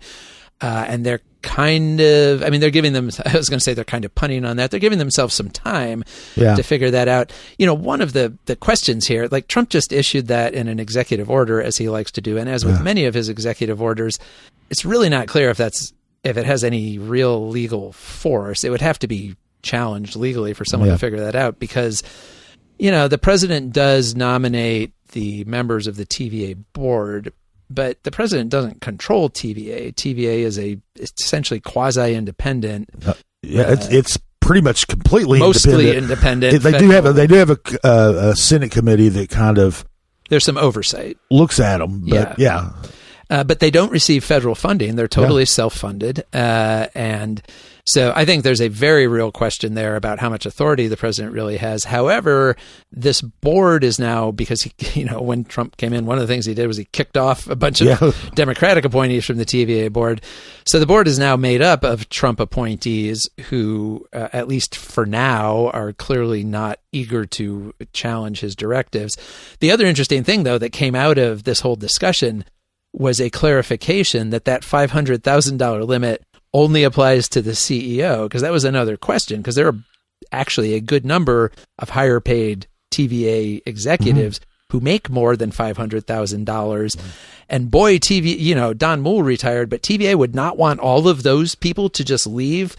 And they're kind of, they're giving them, I was going to say they're kind of punting on that. They're giving themselves some time to figure that out. One of the questions here, like Trump just issued that in an executive order, as he likes to do. And as with many of his executive orders, it's really not clear if it has any real legal force. It would have to be challenged legally for someone to figure that out, because, the president does nominate the members of the TVA board, but the president doesn't control TVA. TVA is essentially quasi-independent. It's pretty much completely mostly independent. They do have a Senate committee that kind of, there's some oversight, looks at them. But but they don't receive federal funding. They're totally self-funded. And so I think there's a very real question there about how much authority the president really has. However, this board is now, because when Trump came in, one of the things he did was he kicked off a bunch of Democratic appointees from the TVA board. So the board is now made up of Trump appointees who, at least for now, are clearly not eager to challenge his directives. The other interesting thing, though, that came out of this whole discussion was a clarification that $500,000 limit only applies to the CEO, because that was another question, because there are actually a good number of higher paid TVA executives who make more than $500,000. And boy, Don Mole retired, but TVA would not want all of those people to just leave,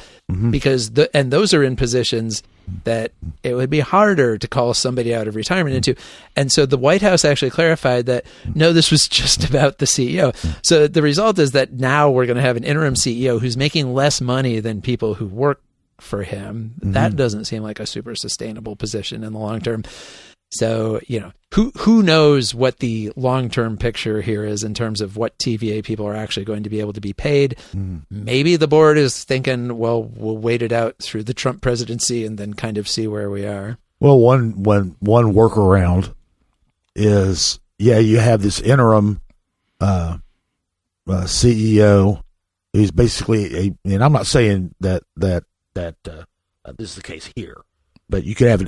because those are in positions that it would be harder to call somebody out of retirement into. And so the White House actually clarified that, no, this was just about the CEO. So the result is that now we're going to have an interim CEO who's making less money than people who work for him. That doesn't seem like a super sustainable position in the long term. So, who knows what the long-term picture here is in terms of what TVA people are actually going to be able to be paid. Maybe the board is thinking, well, we'll wait it out through the Trump presidency and then kind of see where we are. Well, one workaround is, you have this interim CEO who's basically and I'm not saying that this is the case here, but you could have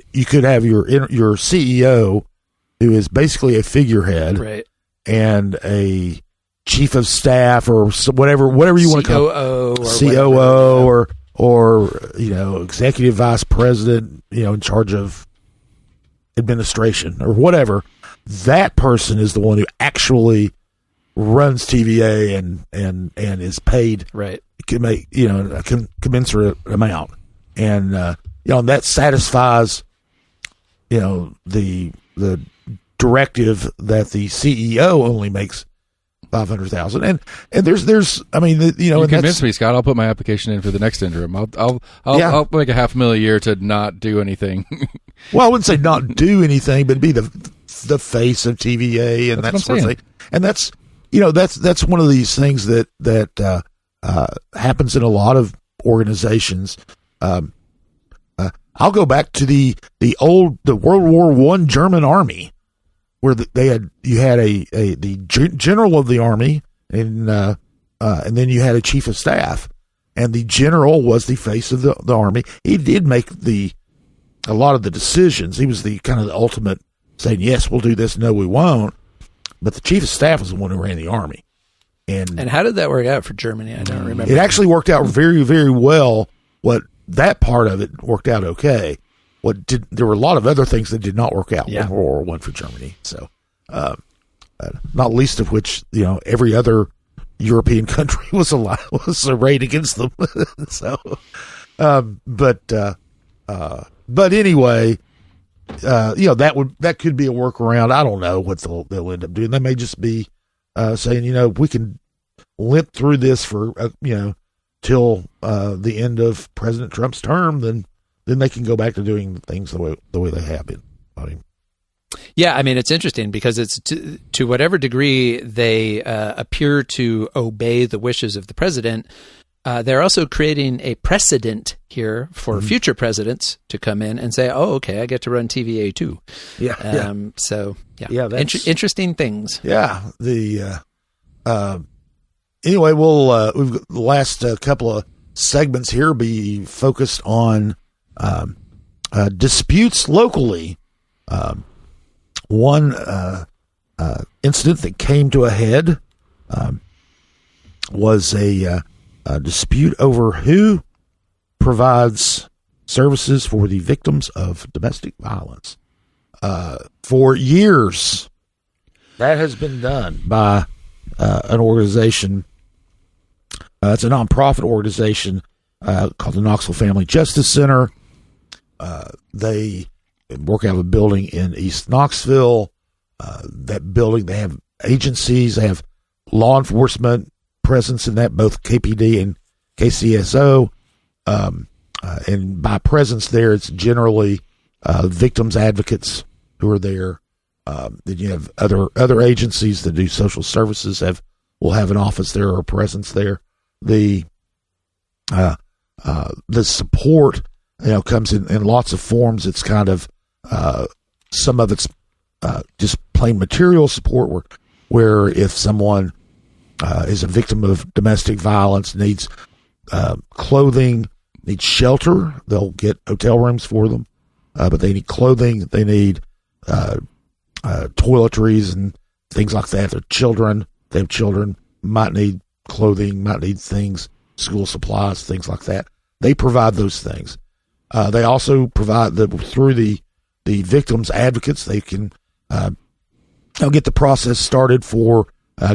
your CEO, who is basically a figurehead, Right. and a chief of staff or whatever you want to call it, COO or executive vice president, in charge of administration or whatever. That person is the one who actually runs TVA and is paid right. can make a commensurate amount, and that satisfies the directive that the CEO only makes $500,000, and there's you convinced me, Scott. I'll put my application in for the next interim. I'll make $500,000 a year to not do anything. Well, I wouldn't say not do anything, but be the face of TVA and that sort of thing. And that's one of these things that happens in a lot of organizations. I'll go back to the World War I German army, where you had the general of the army, and then you had a chief of staff, and the general was the face of the army. He did make a lot of the decisions. He was the kind of the ultimate saying, yes, we'll do this, no, we won't. But the chief of staff was the one who ran the army. And how did that work out for Germany? I don't remember. It actually worked out very, very well. That part of it worked out okay. There were a lot of other things that did not work out in World War I for Germany. So, not least of which, every other European country was arrayed against them. So, but anyway, that could be a workaround. I don't know what they'll end up doing. They may just be saying, we can limp through this for till the end of President Trump's term, then they can go back to doing things the way they have been. Yeah, I mean, it's interesting because it's to whatever degree they appear to obey the wishes of the president, they're also creating a precedent here for future presidents to come in and say, "Oh, okay, I get to run TVA too." Yeah. So interesting things. Yeah. Anyway, we've got the last couple of segments here be focused on disputes locally. One incident that came to a head was a dispute over who provides services for the victims of domestic violence. For years, that has been done by an organization. It's a nonprofit organization called the Knoxville Family Justice Center. They work out of a building in East Knoxville. That building, they have agencies, they have law enforcement presence in that, both KPD and KCSO. And by presence there, it's generally victims advocates who are there. Then you have other agencies that do social services will have an office there or a presence there. The support comes in lots of forms. It's kind of some of it's just plain material support, where if someone is a victim of domestic violence, needs clothing, needs shelter, they'll get hotel rooms for them. But they need clothing, they need toiletries and things like that. They have children, might need clothing, might need things, school supplies, things like that. They provide those things. They also provide through the victims advocates, they can get the process started for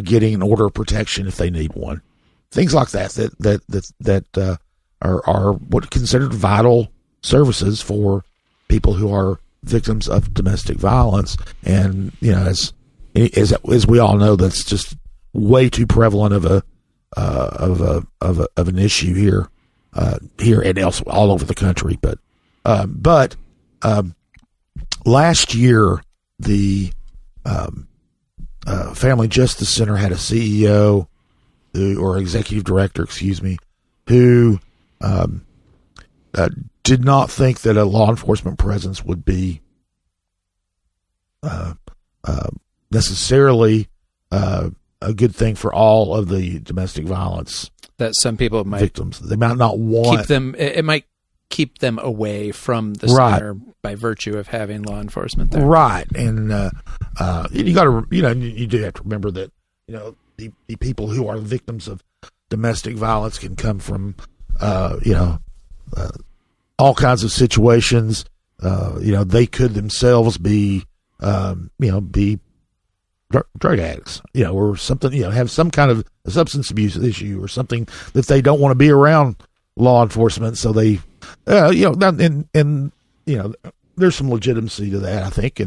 getting an order of protection if they need one. Things like that are what considered vital services for people who are victims of domestic violence. And as we all know, that's just way too prevalent of an issue here and also all over the country. But last year, the Family Justice Center had a CEO or executive director, who did not think that a law enforcement presence would be necessarily a good thing for all of the domestic violence that some people might victims. They might not want keep them. It might keep them away from the Right. center by virtue of having law enforcement there. Right, and you got to, you do have to remember that, the people who are victims of domestic violence can come from, all kinds of situations. They could themselves be, be drug addicts, or something, have some kind of substance abuse issue or something that they don't want to be around law enforcement. So they, there's some legitimacy to that, I think.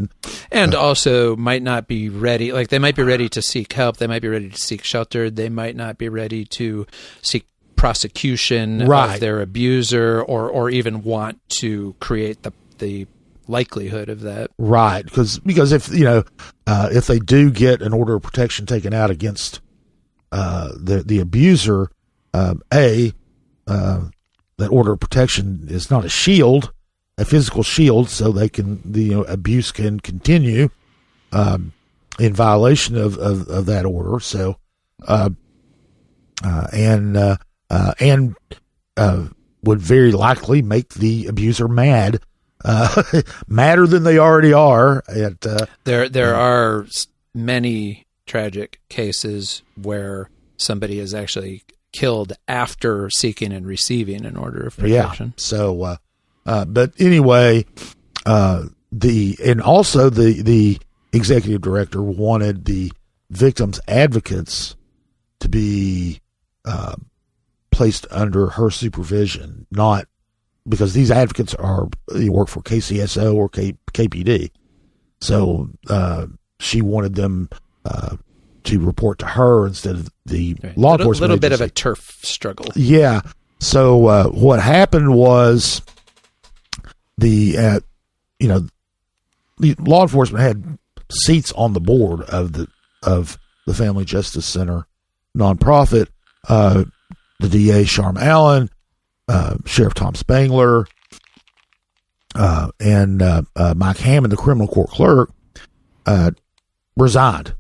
And also might not be ready. Like, they might be ready to seek help. They might be ready to seek shelter. They might not be ready to seek prosecution of their abuser or even want to create the likelihood of that. Right. Because if they do get an order of protection taken out against the abuser, that order of protection is not a shield, a physical shield, so the abuse can continue in violation of that order. So, and would very likely make the abuser mad, madder than they already are. There are many tragic cases where somebody is actually killed after seeking and receiving an order of protection. Yeah. So, but anyway, the executive director wanted the victims' advocates to be placed under her supervision, not because these advocates work for KCSO or KPD. So she wanted them to report to her instead of the law enforcement little bit of agency. a turf struggle. Yeah. So what happened was the law enforcement had seats on the board of the Family Justice Center nonprofit. The DA, Sharm Allen, Sheriff Tom Spangler, and Mike Hammond, the criminal court clerk, resigned.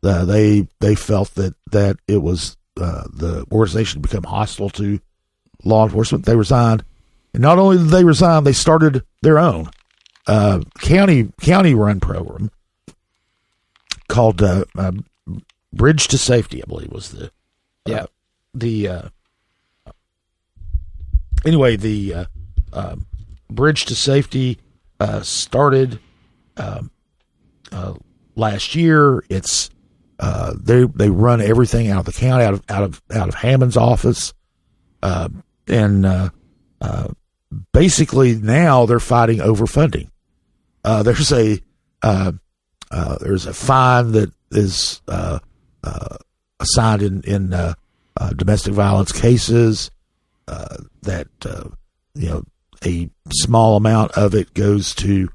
They felt that it was the organization become hostile to law enforcement. They resigned, and not only did they resign, they started their own county run program called Bridge to Safety, I believe was the Bridge to Safety started last year. It's they run everything out of the county, out of Hammond's office, and basically now they're fighting over funding. There's a fine that is assigned in domestic violence cases that a small amount of it goes to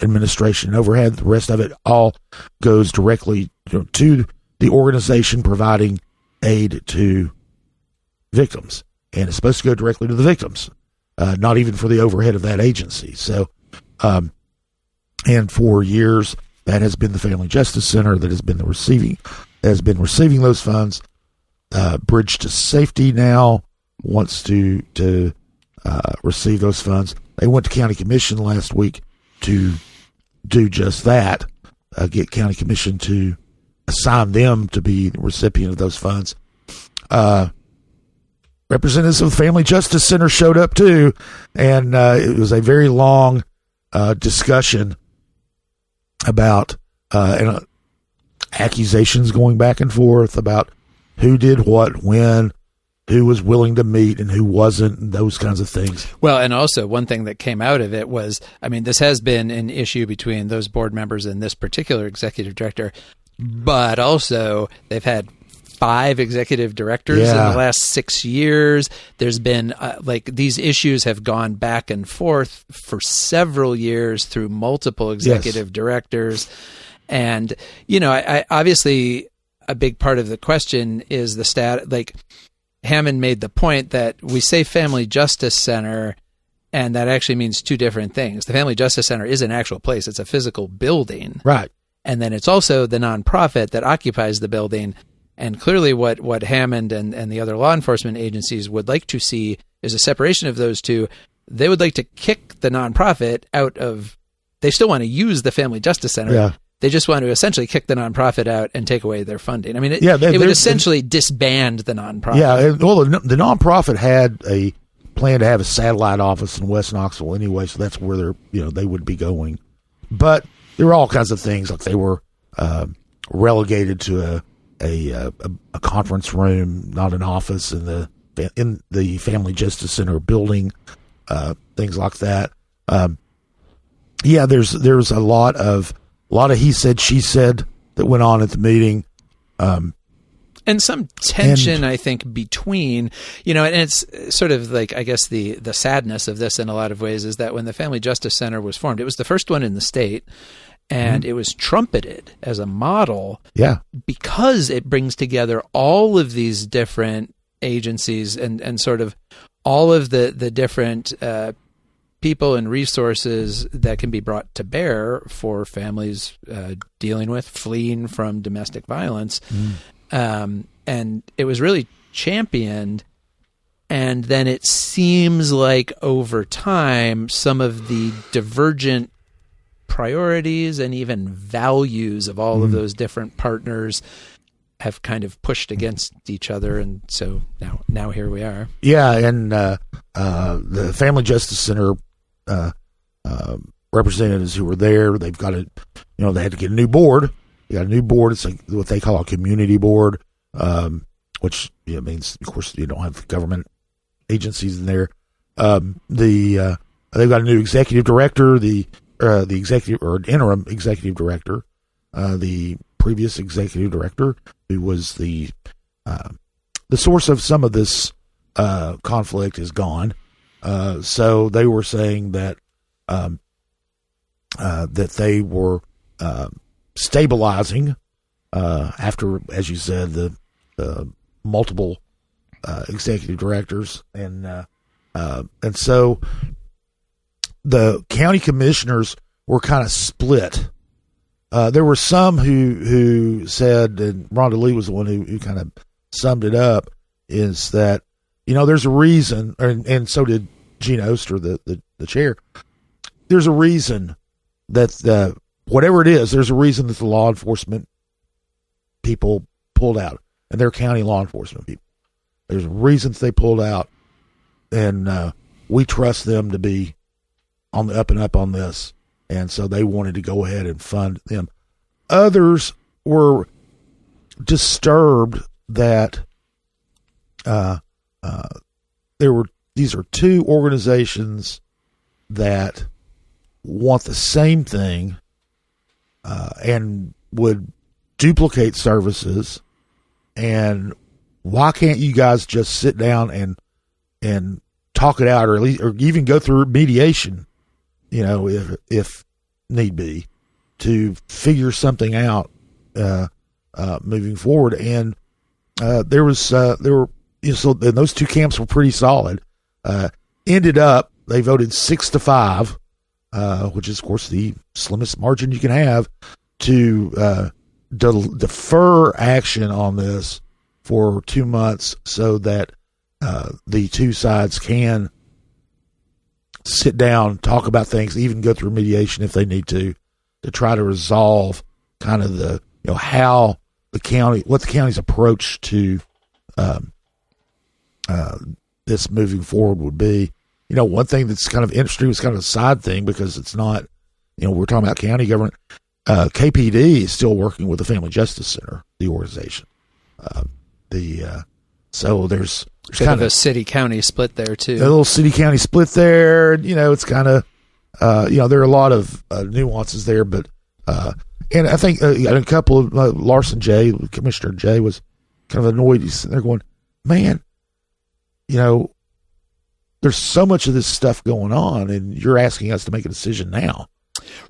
administration and overhead. The rest of it all goes directly to the organization providing aid to victims, and it's supposed to go directly to the victims, not even for the overhead of that agency. So, and for years that has been the Family Justice Center that has been receiving those funds. Bridge to Safety now wants to receive those funds. They went to county commission last week to do just that, get county commission to assign them to be the recipient of those funds. Representatives of the Family Justice Center showed up too, and it was a very long discussion about accusations going back and forth about who did what, when, who was willing to meet and who wasn't, and those kinds of things. Well, and also one thing that came out of it was, this has been an issue between those board members and this particular executive director, but also they've had 5 executive directors in the last 6 years. There's been these issues have gone back and forth for several years through multiple executive directors. And, I obviously a big part of the question is the Hammond made the point that we say Family Justice Center, and that actually means 2 different things. The Family Justice Center is an actual place. It's a physical building. Right. And then it's also the nonprofit that occupies the building. And clearly what Hammond and the other law enforcement agencies would like to see is a separation of those two. They would like to kick the nonprofit out of, they still want to use the Family Justice Center. Yeah. They just want to essentially kick the nonprofit out and take away their funding. I mean, it would essentially disband the nonprofit. Yeah, well, the nonprofit had a plan to have a satellite office in West Knoxville anyway, so that's where they would be going. But there were all kinds of things, like they were relegated to a conference room, not an office in the Family Justice Center building, things like that. There's a lot of he said, she said that went on at the meeting. And some tension, I think, between, and it's sort of like, I guess the sadness of this in a lot of ways is that when the Family Justice Center was formed, it was the first one in the state, and it was trumpeted as a model because it brings together all of these different agencies and sort of all of the different people and resources that can be brought to bear for families dealing with, fleeing from domestic violence. And it was really championed. And then it seems like over time, some of the divergent priorities and even values of all of those different partners have kind of pushed against each other. And so now here we are. Yeah. And the Family Justice Center representatives who were there, they've got they had to get a new board. You got a new board. It's like what they call a community board, which means, of course, you don't have government agencies in there. They've got a new executive director, the executive or interim executive director. The previous executive director, who was the source of some of this conflict, is gone. So they were saying that that they were stabilizing after, as you said, the multiple executive directors, and so the county commissioners were kind of split. There were some who said, and Rhonda Lee was the one who kind of summed it up, is that there's a reason, and so did Gene Oster, the chair. There's a reason that whatever it is, there's a reason that the law enforcement people pulled out, and they're county law enforcement people. There's reasons they pulled out, and we trust them to be on the up and up on this, and so they wanted to go ahead and fund them. Others were disturbed that these are two organizations that want the same thing and would duplicate services, and why can't you guys just sit down and talk it out, or at least, or even go through mediation, if need be, to figure something out moving forward. And there were so and those two camps were pretty solid. Ended up, they voted 6-5, which is, of course, the slimmest margin you can have, to defer action on this for 2 months so that the two sides can sit down, talk about things, even go through mediation if they need to try to resolve kind of the, how what the county's approach to this moving forward would be. One thing that's kind of interesting was kind of a side thing, because it's not, we're talking about county government. KPD is still working with the Family Justice Center, the organization. So there's kind of a city-county split there too. A little city-county split there. It's kind of, there are a lot of nuances there, but and I think a couple of Larson J, Commissioner J, was kind of annoyed. He's sitting there going, "Man, there's so much of this stuff going on, and you're asking us to make a decision now."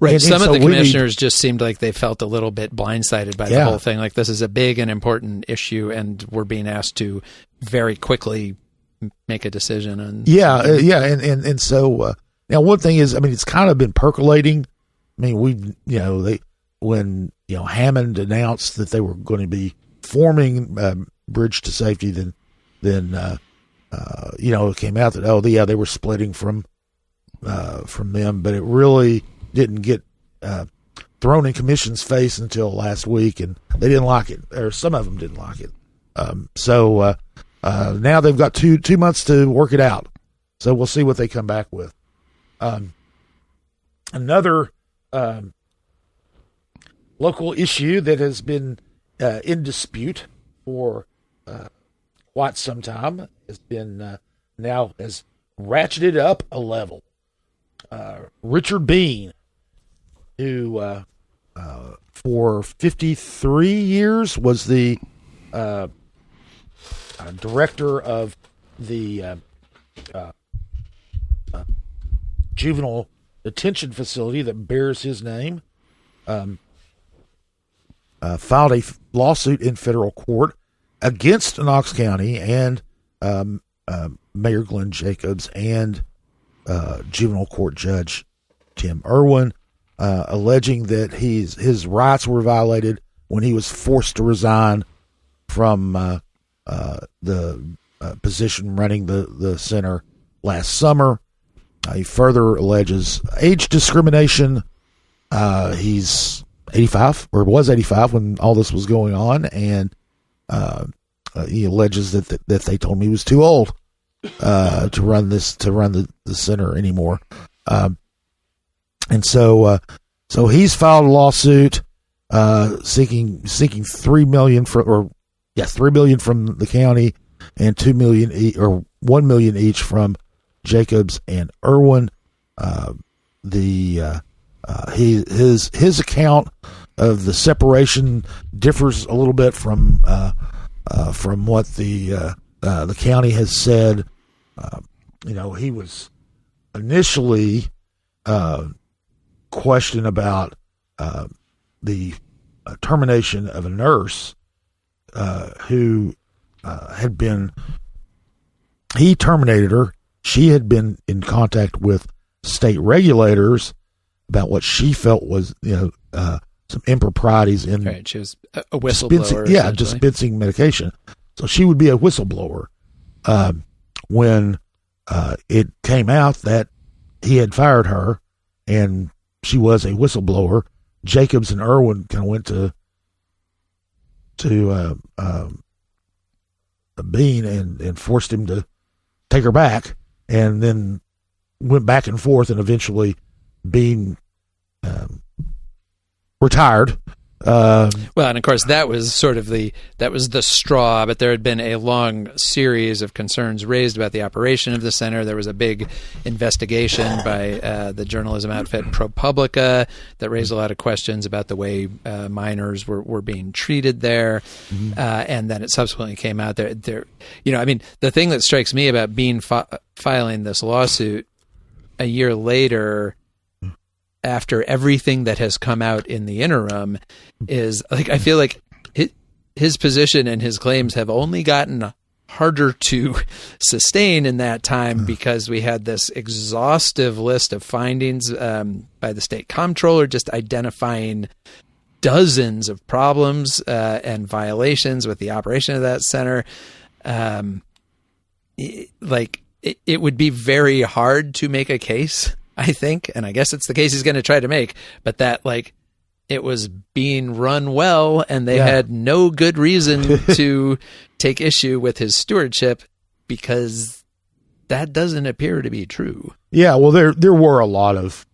Right. Some of the commissioners just seemed like they felt a little bit blindsided by the whole thing. Like, this is a big and important issue, and we're being asked to very quickly make a decision. And and so now one thing is, it's kind of been percolating. When Hammond announced that they were going to be forming Bridge to Safety, then it came out that they were splitting from them, but it really didn't get thrown in Commission's face until last week, and they didn't like it, or some of them didn't like it. So now they've got two months to work it out. So we'll see what they come back with. Another local issue that has been in dispute for quite some time has been now has ratcheted up a level. Richard Bean, who for 53 years was the director of the juvenile detention facility that bears his name, filed a lawsuit in federal court against Knox County and Mayor Glenn Jacobs and juvenile court judge Tim Irwin, alleging that his rights were violated when he was forced to resign from the position running the center last summer. He further alleges age discrimination. He's 85, or was 85 when all this was going on, and he alleges that they told him he was too old to run the center anymore. And so he's filed a lawsuit seeking $3 million $3 million from the county and $2 million or $1 million each from Jacobs and Irwin. His account of the separation differs a little bit from what the county has said. He was initially questioned about the termination of a nurse who he terminated her. She had been in contact with state regulators about what she felt was, some improprieties in. Right, she was a whistleblower. Dispensing medication. So she would be a whistleblower. When it came out that he had fired her and she was a whistleblower, Jacobs and Irwin kind of went to Bean and forced him to take her back, and then went back and forth, and eventually Bean retired. Well, and of course that was the straw, but there had been a long series of concerns raised about the operation of the center. There was a big investigation by the journalism outfit ProPublica that raised a lot of questions about the way minors were being treated there. Mm-hmm. And then it subsequently came out there. The thing that strikes me about Bean filing this lawsuit a year later, after everything that has come out in the interim, is I feel like his position and his claims have only gotten harder to sustain in that time, because we had this exhaustive list of findings by the state comptroller, just identifying dozens of problems and violations with the operation of that center. It would be very hard to make a case, I think, and I guess it's the case he's going to try to make, but that it was being run well, and they had no good reason to take issue with his stewardship, because that doesn't appear to be true. Yeah, well, there were a lot of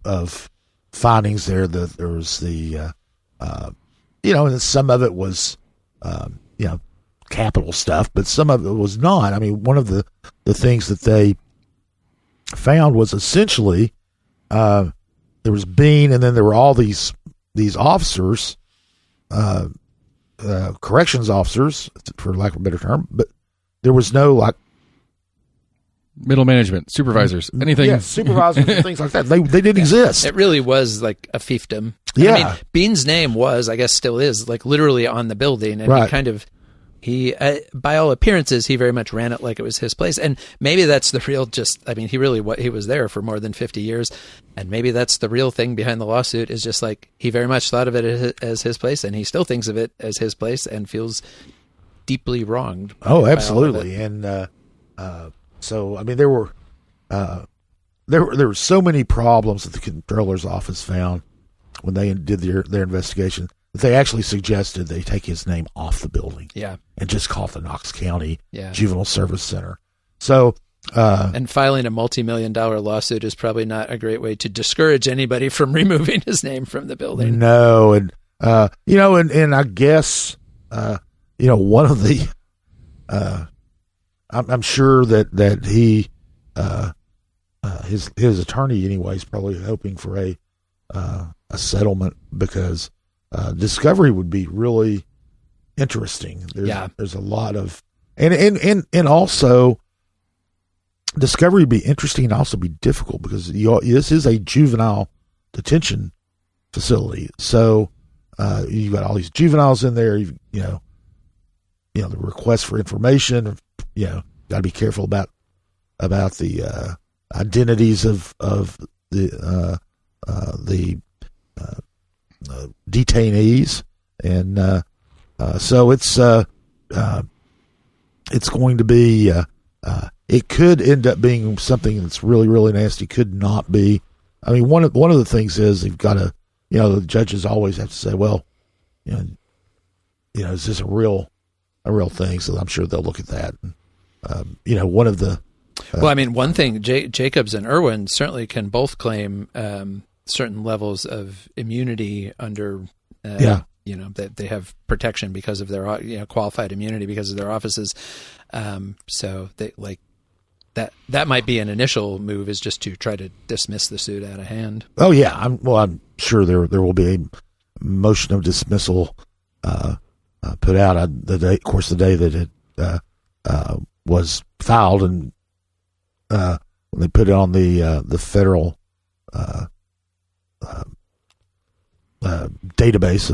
findings there. There was and some of it was, capital stuff, but some of it was not. I mean, one of the things that they found was essentially, there was Bean, and then there were all these officers, corrections officers, for lack of a better term, but there was no middle management, supervisors, anything. Yeah, supervisors and things like that. They didn't exist. It really was like a fiefdom. Yeah. I mean, Bean's name was, I guess still is, literally on the building, and right. He by all appearances, he very much ran it like it was his place. And maybe that's the real he was there for more than 50 years. And maybe that's the real thing behind the lawsuit, is just he very much thought of it as his place, and he still thinks of it as his place, and feels deeply wronged. Oh, by all of absolutely. it. And so, I mean, there were so many problems that the comptroller's office found when they did their investigation that they actually suggested they take his name off the building. Yeah. And just call it the Knox County Yeah. Juvenile Service Center. So, and filing a multi-million-dollar lawsuit is probably not a great way to discourage anybody from removing his name from the building. No, and and I guess one of the I'm sure that he his attorney anyway is probably hoping for a settlement, because discovery would be really interesting. There's a lot of and also discovery would be interesting and also be difficult, because this is a juvenile detention facility. So you've got all these juveniles in there. You know the request for information. Got to be careful about the identities of the detainees, and so it's going to be. It could end up being something that's really, really nasty. Could not be. I mean, one of the things is you've got to, the judges always have to say, well, is this a real thing? So I'm sure they'll look at that. And, one of the. Well, I mean, one thing, Jacobs and Irwin certainly can both claim certain levels of immunity under. That they have protection because of their qualified immunity because of their offices. So they that might be an initial move, is just to try to dismiss the suit out of hand. Oh yeah, I'm sure there will be a motion of dismissal put out the day that it was filed, and when they put it on the federal database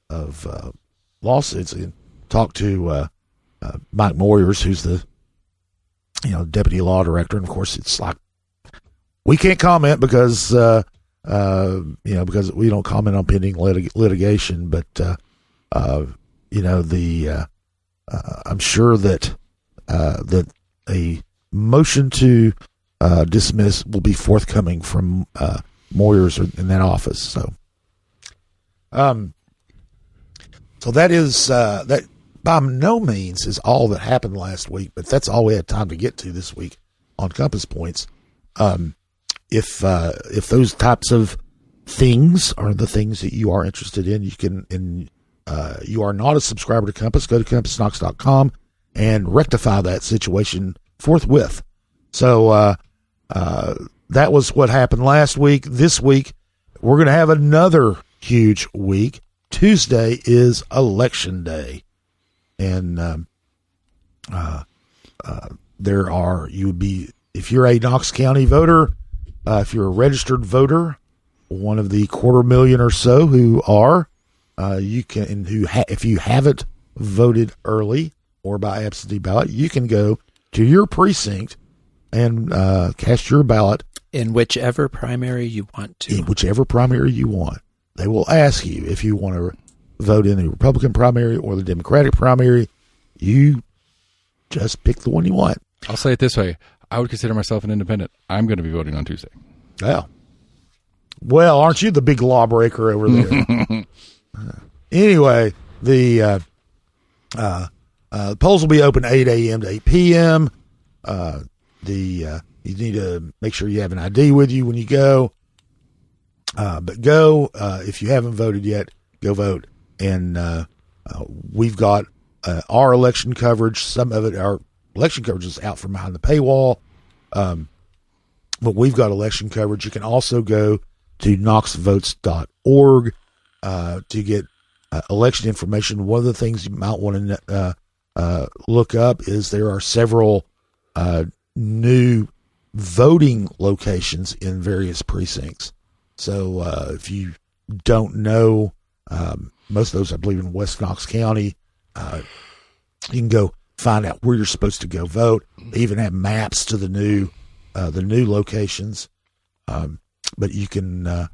of lawsuits, and talk to Mike Moyers, who's the deputy law director, and of course it's like we can't comment because because we don't comment on pending litigation, but I'm sure that a motion to dismiss will be forthcoming from Moyers in that office. So that is that by no means is all that happened last week, but that's all we had time to get to this week on Compass Points. If those types of things are the things that you are interested in, you can, and you are not a subscriber to Compass, go to CompassKnox.com and rectify that situation forthwith. So that was what happened last week. This week, we're going to have another huge week. Tuesday is Election Day. And if you're a Knox County voter, if you're a registered voter, one of the 250,000 or so who are, if you haven't voted early or by absentee ballot, you can go to your precinct and cast your ballot in whichever primary you want to. In whichever primary you want. They will ask you if you want to vote in the Republican primary or the Democratic primary. You just pick the one you want. I'll say it this way. I would consider myself an independent. I'm going to be voting on Tuesday. Well, aren't you the big lawbreaker over there? Anyway, the polls will be open 8 a.m. to 8 p.m. You need to make sure you have an ID with you when you go. But go, if you haven't voted yet, go vote. And we've got our election coverage. Some of it, our election coverage is out from behind the paywall. But we've got election coverage. You can also go to knoxvotes.org to get election information. One of the things you might want to look up is there are several new voting locations in various precincts. So if you don't know, most of those, I believe, in West Knox County, you can go find out where you're supposed to go vote. They even have maps to the new locations. But you can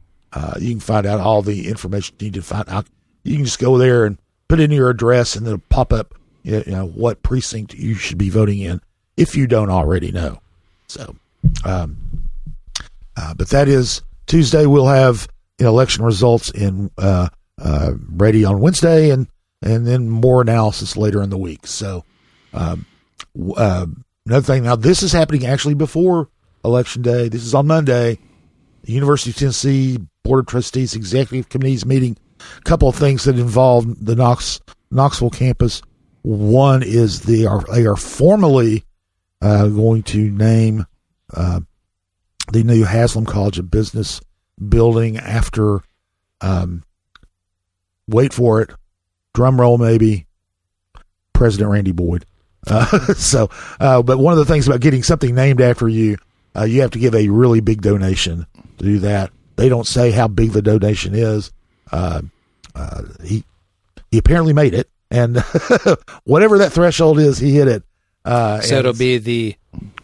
find out all the information you need to find out. You can just go there and put in your address, and it'll pop up, what precinct you should be voting in if you don't already know. So, but that is Tuesday. We'll have election results ready on Wednesday, and then more analysis later in the week. So, another thing. Now, this is happening actually before Election Day. This is on Monday. The University of Tennessee Board of Trustees Executive Committee is meeting. A couple of things that involve the Knoxville campus. One is they are formally going to name the new Haslam College of Business building after, wait for it, drum roll maybe, President Randy Boyd. But one of the things about getting something named after you, you have to give a really big donation to do that. They don't say how big the donation is. He apparently made it, and whatever that threshold is, he hit it. So it'll be the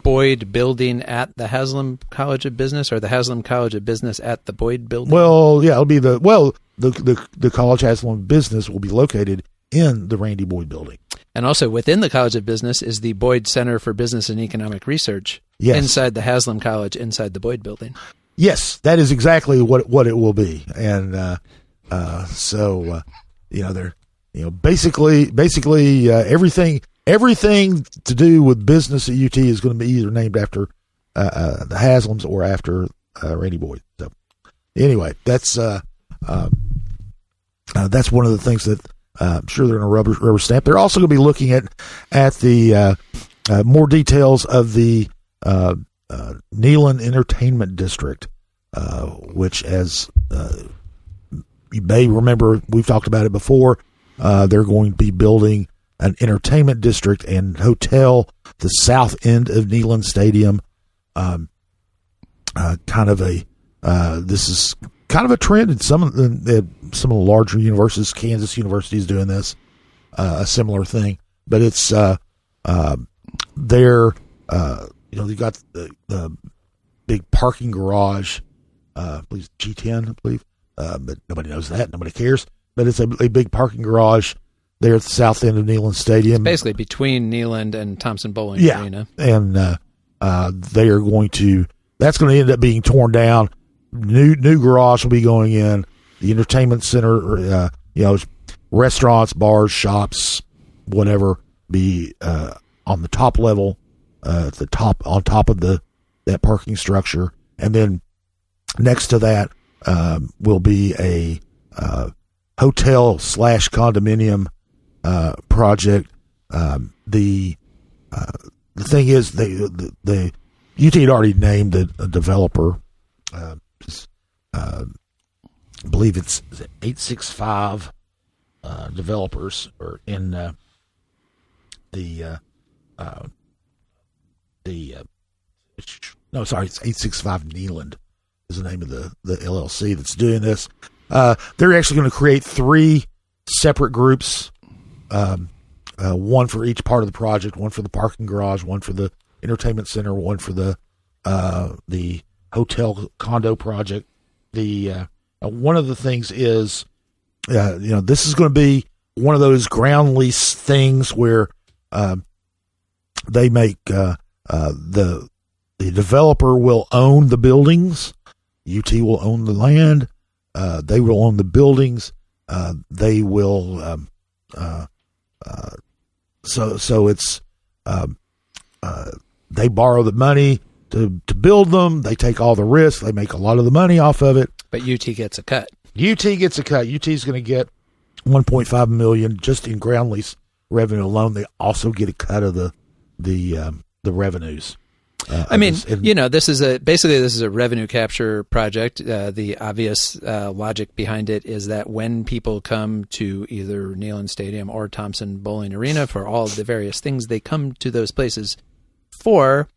Boyd building at the Haslam College of Business, or the Haslam College of Business at the Boyd building? Well, yeah, it'll be the College Haslam of Business will be located in the Randy Boyd building. And also within the College of Business is the Boyd Center for Business and Economic Research, yes, inside the Haslam College, inside the Boyd building. Yes, that is exactly what it will be. And they're basically everything to do with business at UT is going to be either named after the Haslams or after Randy Boyd. So anyway, that's one of the things that I'm sure they're going to rubber stamp. They're also going to be looking at the more details of the Neyland Entertainment District, which, as you may remember, we've talked about it before. They're going to be building an entertainment district and hotel, the south end of Neyland Stadium. This is kind of a trend in some of the larger universities. Kansas University is doing this, a similar thing, but it's they've got the big parking garage, I believe G10, I believe, but nobody knows that, nobody cares. But it's a big parking garage there at the south end of Neyland Stadium. It's basically between Neyland and Thompson Bowling Arena. And they are going to. That's going to end up being torn down. New garage will be going in. The entertainment center, restaurants, bars, shops, whatever, be on the top level, on top of that parking structure, and then next to that will be a hotel / condominium project. The thing is, the UT had already named a developer. I believe it's 865 developers are in it's 865 Neyland is the name of the LLC that's doing this. They're actually going to create 3 separate groups, one for each part of the project, one for the parking garage, one for the entertainment center, one for the hotel condo project. One of the things is, this is going to be one of those ground lease things where they make the developer will own the buildings, UT will own the land, they will own the buildings, they will so it's they borrow the money to build them. They take all the risk. They make a lot of the money off of it. But UT gets a cut. UT gets a cut. UT is going to get $1.5 million just in ground lease revenue alone. They also get a cut of the revenues. This is a revenue capture project. The obvious logic behind it is that when people come to either Neyland Stadium or Thompson Bowling Arena for all of the various things they come to those places for,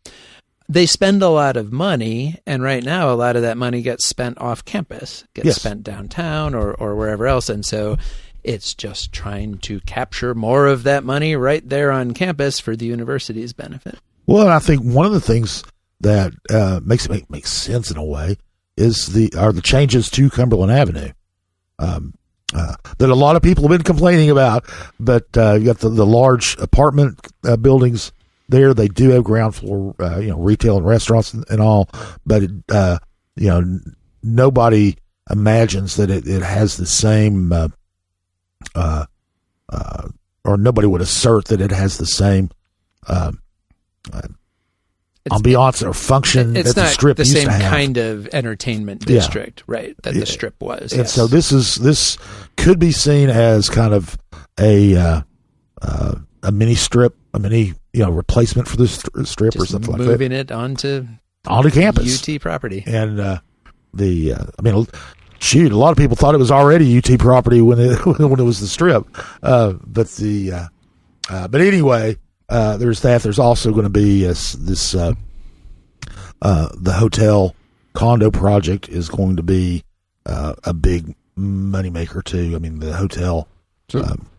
they spend a lot of money, and right now a lot of that money gets spent off campus, spent downtown or wherever else, and so it's just trying to capture more of that money right there on campus for the university's benefit. Well, I think one of the things that makes it make sense in a way is are the changes to Cumberland Avenue. that a lot of people have been complaining about. But you got the large apartment buildings there. They do have ground floor, retail and restaurants and all. But nobody imagines that it has the same, or nobody would assert that it has the same ambiance or function that the Strip used to have. It's not the same kind of entertainment district, right, that the Strip was. And so this could be seen as kind of a mini Strip, a mini replacement for the Strip or something like that. Moving it onto campus, UT property. And a lot of people thought it was already UT property when it was the Strip. But anyway. There's that. There's also going to be the hotel condo project is going to be a big moneymaker too. I mean, the hotel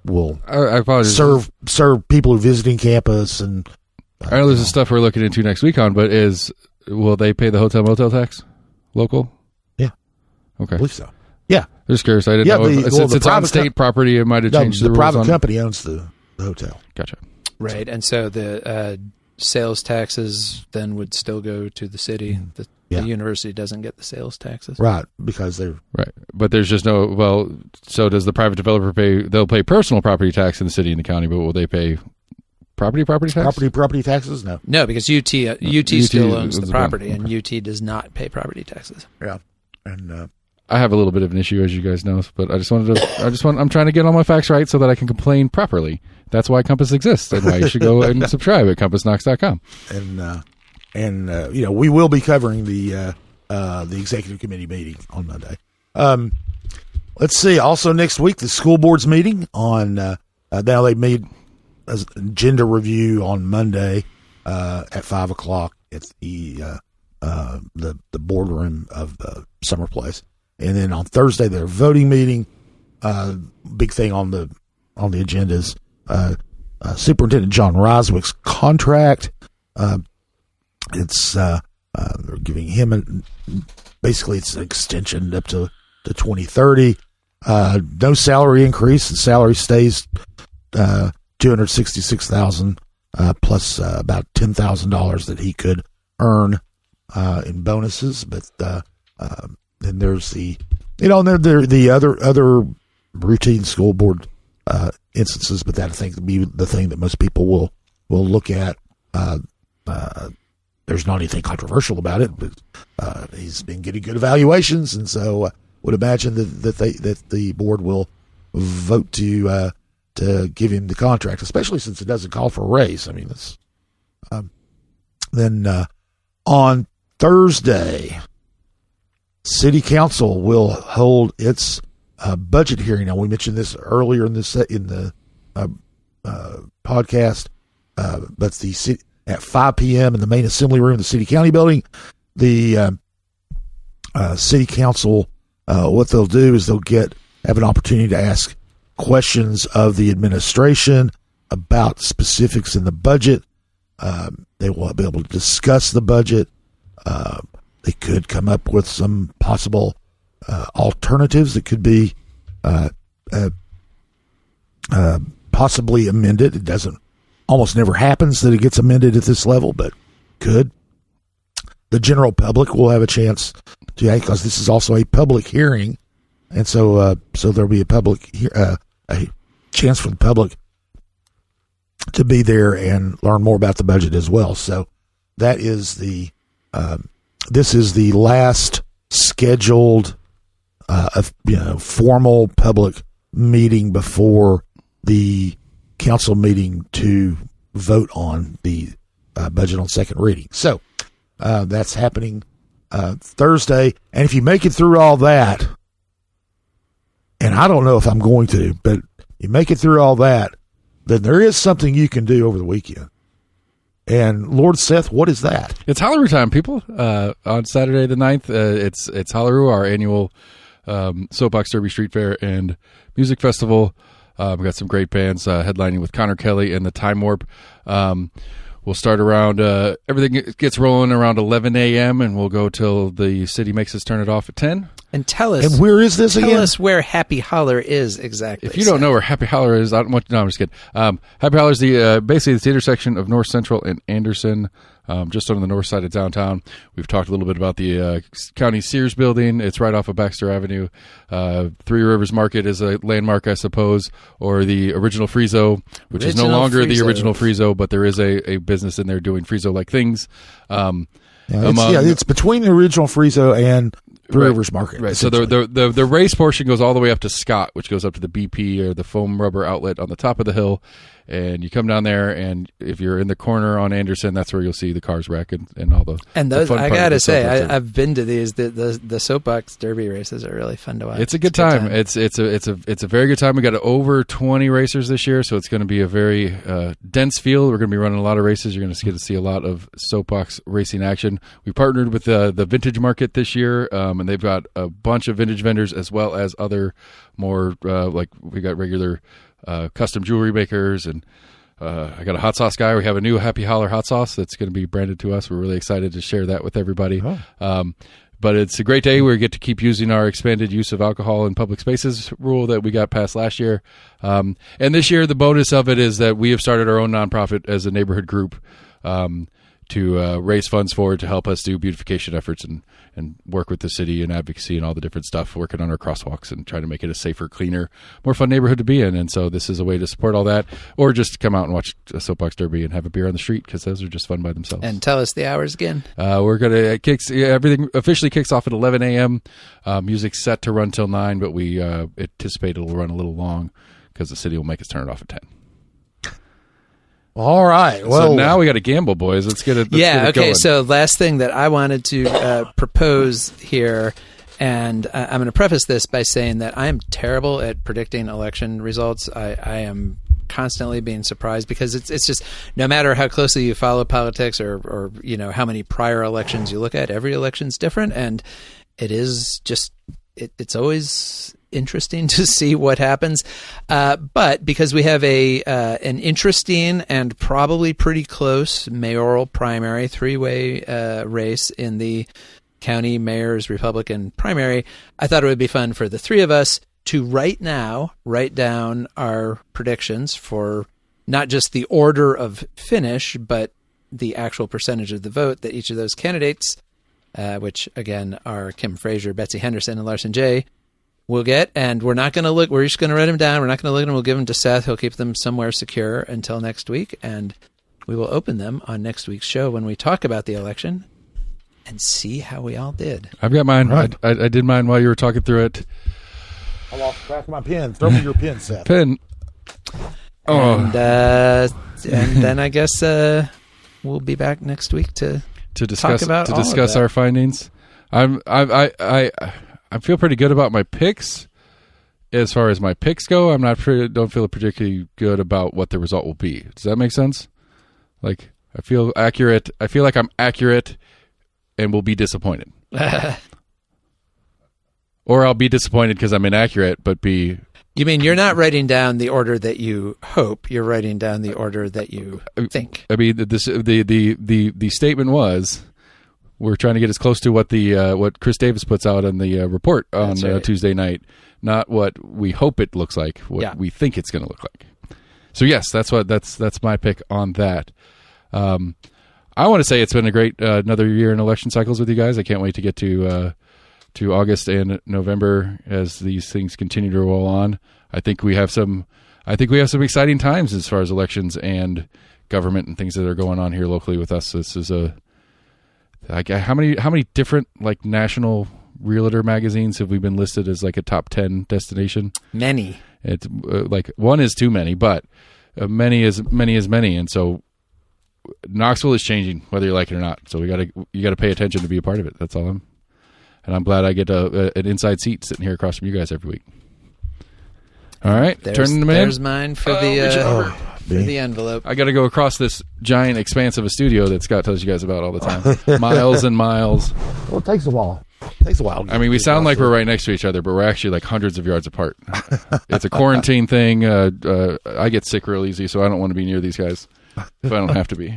will serve people who are visiting campus, and I know there's some stuff we're looking into next week on. But will they pay the hotel motel tax local? Yeah, okay, I believe so. Yeah, just curious. I didn't know since it's on state property, it might have changed the rules. The private company owns the hotel. Gotcha. Right, and so the sales taxes then would still go to the city. The university doesn't get the sales taxes. Right, because they're... Right, but there's just no... Well, so does the private developer pay... They'll pay personal property tax in the city and the county, but will they pay property tax? Property taxes? No. No, because UT still owns the property, and UT does not pay property taxes. Yeah, and... I have a little bit of an issue, as you guys know, but I'm trying to get all my facts right so that I can complain properly. That's why Compass exists, and why you should go and subscribe at CompassKnox.com. And we will be covering the executive committee meeting on Monday. Let's see. Also next week, the school board's meeting on. Now they made a agenda review on Monday at 5:00 at the boardroom of Summer Place. And then on Thursday, their voting meeting. Big thing on the agenda is Superintendent John Roswick's contract. It's they're giving him basically it's an extension up to 2030. No salary increase. The salary stays $266,000 plus about $10,000 that he could earn in bonuses. But then there's the other routine school board instances, but that I think would be the thing that most people will look at. There's not anything controversial about it, but he's been getting good evaluations, and so would imagine that the board will vote to give him the contract, especially since it doesn't call for a raise. I mean, it's then on Thursday, City Council will hold its budget hearing. Now, we mentioned this earlier in the podcast, but the city, at 5 p.m. in the main assembly room of the City County building, the City Council, what they'll do is they'll have an opportunity to ask questions of the administration about specifics in the budget. They will be able to discuss the budget. They could come up with some possible alternatives that could be possibly amended. It almost never happens that it gets amended at this level, but could. The general public will have a chance to, because this is also a public hearing, and so there'll be a chance for the public to be there and learn more about the budget as well. So that is this is the last scheduled formal public meeting before the council meeting to vote on the budget on second reading. So that's happening Thursday. And if you make it through all that, and I don't know if I'm going to, but you make it through all that, then there is something you can do over the weekend. And Lord Seth, what is that? It's Holaroo time, people. On Saturday the 9th, it's Holaroo, our annual Soapbox Derby Street Fair and Music Festival. We've got some great bands headlining with Connor Kelly and the Time Warp. We'll start around, everything gets rolling around 11 a.m. and we'll go till the city makes us turn it off at 10. And tell us. And where is this again? Tell us where Happy Holler is exactly. If you don't know where Happy Holler is, no, I'm just kidding. Happy Holler is basically the intersection of North Central and Anderson, just on the north side of downtown. We've talked a little bit about the County Sears building. It's right off of Baxter Avenue. Three Rivers Market is a landmark, I suppose, or the original Friezo, which is no longer the original Friezo, but there is a business in there doing Friezo-like things. It's between the original Friezo and Three Rivers Market. Right. So the race portion goes all the way up to Scott, which goes up to the BP or the foam rubber outlet on the top of the hill. And you come down there, and if you're in the corner on Anderson, that's where you'll see the cars wreck and all the. And those, I gotta say, I've been to these. The soapbox derby races are really fun to watch. It's a good time. It's a very good time. We got over 20 racers this year, so it's going to be a very dense field. We're going to be running a lot of races. You're going to get to see a lot of soapbox racing action. We partnered with the Vintage Market this year, and they've got a bunch of vintage vendors as well as other more like we got regular. Custom jewelry makers, and I got a hot sauce guy. We have a new Happy Holler hot sauce that's going to be branded to us. We're really excited to share that with everybody. But it's a great day. We get to keep using our expanded use of alcohol in public spaces rule that we got passed last year. And this year, the bonus of it is that we have started our own nonprofit as a neighborhood group to raise funds forward to help us do beautification efforts and work with the city and advocacy and all the different stuff, working on our crosswalks and trying to make it a safer, cleaner, more fun neighborhood to be in. And so this is a way to support all that, or just come out and watch a soapbox derby and have a beer on the street, because those are just fun by themselves. And tell us the hours again. We're going to everything officially kicks off at 11 a.m. Music's set to run till 9, but we anticipate it'll run a little long because the city will make us turn it off at 10. All right. Well, so now we got to gamble, boys. Let's get it. Okay. Going. So last thing that I wanted to propose here, and I'm going to preface this by saying that I am terrible at predicting election results. I am constantly being surprised because it's just, no matter how closely you follow politics or how many prior elections you look at, every election's different, and it is just it's always interesting to see what happens. But because we have an interesting and probably pretty close mayoral primary, three-way race in the county mayor's Republican primary, I thought it would be fun for the three of us to right now write down our predictions for not just the order of finish, but the actual percentage of the vote that each of those candidates, which again are Kim Frazier, Betsy Henderson, and Larson J., will get. And we're not going to look, we're just going to write them down. We're not going to look at them. We'll give them to Seth. He'll keep them somewhere secure until next week. And we will open them on next week's show when we talk about the election and see how we all did. I've got mine. Right. I did mine while you were talking through it. I lost track of my pen. Throw me your pen, Seth. Pen. Oh. And then I guess we'll be back next week to discuss talk about our findings. I feel pretty good about my picks. As far as my picks go, don't feel particularly good about what the result will be. Does that make sense? Like, I feel accurate. I feel like I'm accurate and will be disappointed. Or I'll be disappointed because I'm inaccurate, but be... You mean you're not writing down the order that you hope, you're writing down the order that you think. I mean, the statement was... We're trying to get as close to what Chris Davis puts out on the report on Tuesday night, not what we hope it looks like, what we think it's going to look like. So yes, that's my pick on that. I want to say it's been a great another year in election cycles with you guys. I can't wait to get to August and November as these things continue to roll on. I think we have some exciting times as far as elections and government and things that are going on here locally with us. This is how many different like national realtor magazines have we been listed as like a top 10 destination? Many. It's like one is too many, but many is many, and so Knoxville is changing whether you like it or not. So you got to pay attention to be a part of it. That's all I'm glad I get an inside seat sitting here across from you guys every week. All right, turning them in. There's mine for the envelope. I got to go across this giant expanse of a studio that Scott tells you guys about all the time. Miles and miles. Well, it takes a while. I mean, we sound like we're right next to each other, but we're actually like hundreds of yards apart. It's a quarantine thing. I get sick real easy, so I don't want to be near these guys if I don't have to be.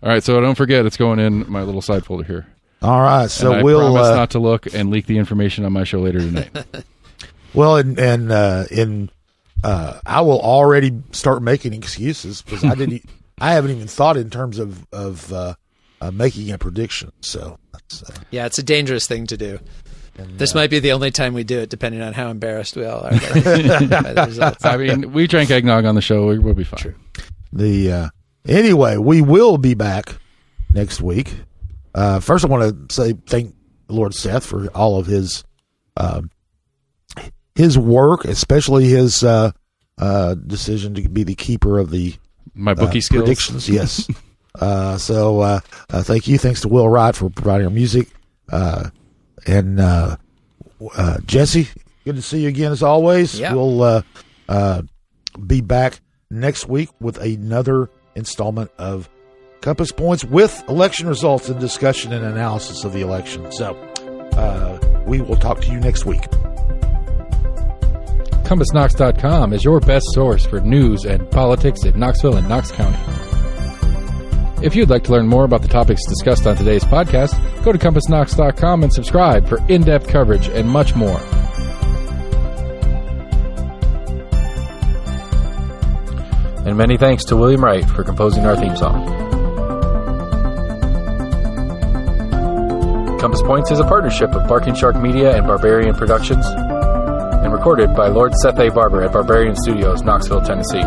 All right, so don't forget, it's going in my little side folder here. All right, so and I we'll promise not to look and leak the information on my show later tonight. Well, I will already start making excuses because I haven't even thought in terms of making a prediction. So yeah, it's a dangerous thing to do. And, this might be the only time we do it, depending on how embarrassed we all are by the results. I mean, we drank eggnog on the show. We'll be fine. True. Anyway, we will be back next week. First, I want to say thank Lord Seth for all of his work, especially his decision to be the keeper of my bookie skills predictions. Yes. So thank you. Thanks to Will Wright for providing our music. And Jesse, good to see you again as always. Yeah. We'll be back next week with another installment of Compass Points with election results and discussion and analysis of the election. So we will talk to you next week. CompassKnox.com is your best source for news and politics in Knoxville and Knox County. If you'd like to learn more about the topics discussed on today's podcast, go to CompassKnox.com and subscribe for in-depth coverage and much more. And many thanks to William Wright for composing our theme song. Compass Points is a partnership of Barking Shark Media and Barbarian Productions, and recorded by Lord Seth A. Barber at Barbarian Studios, Knoxville, Tennessee.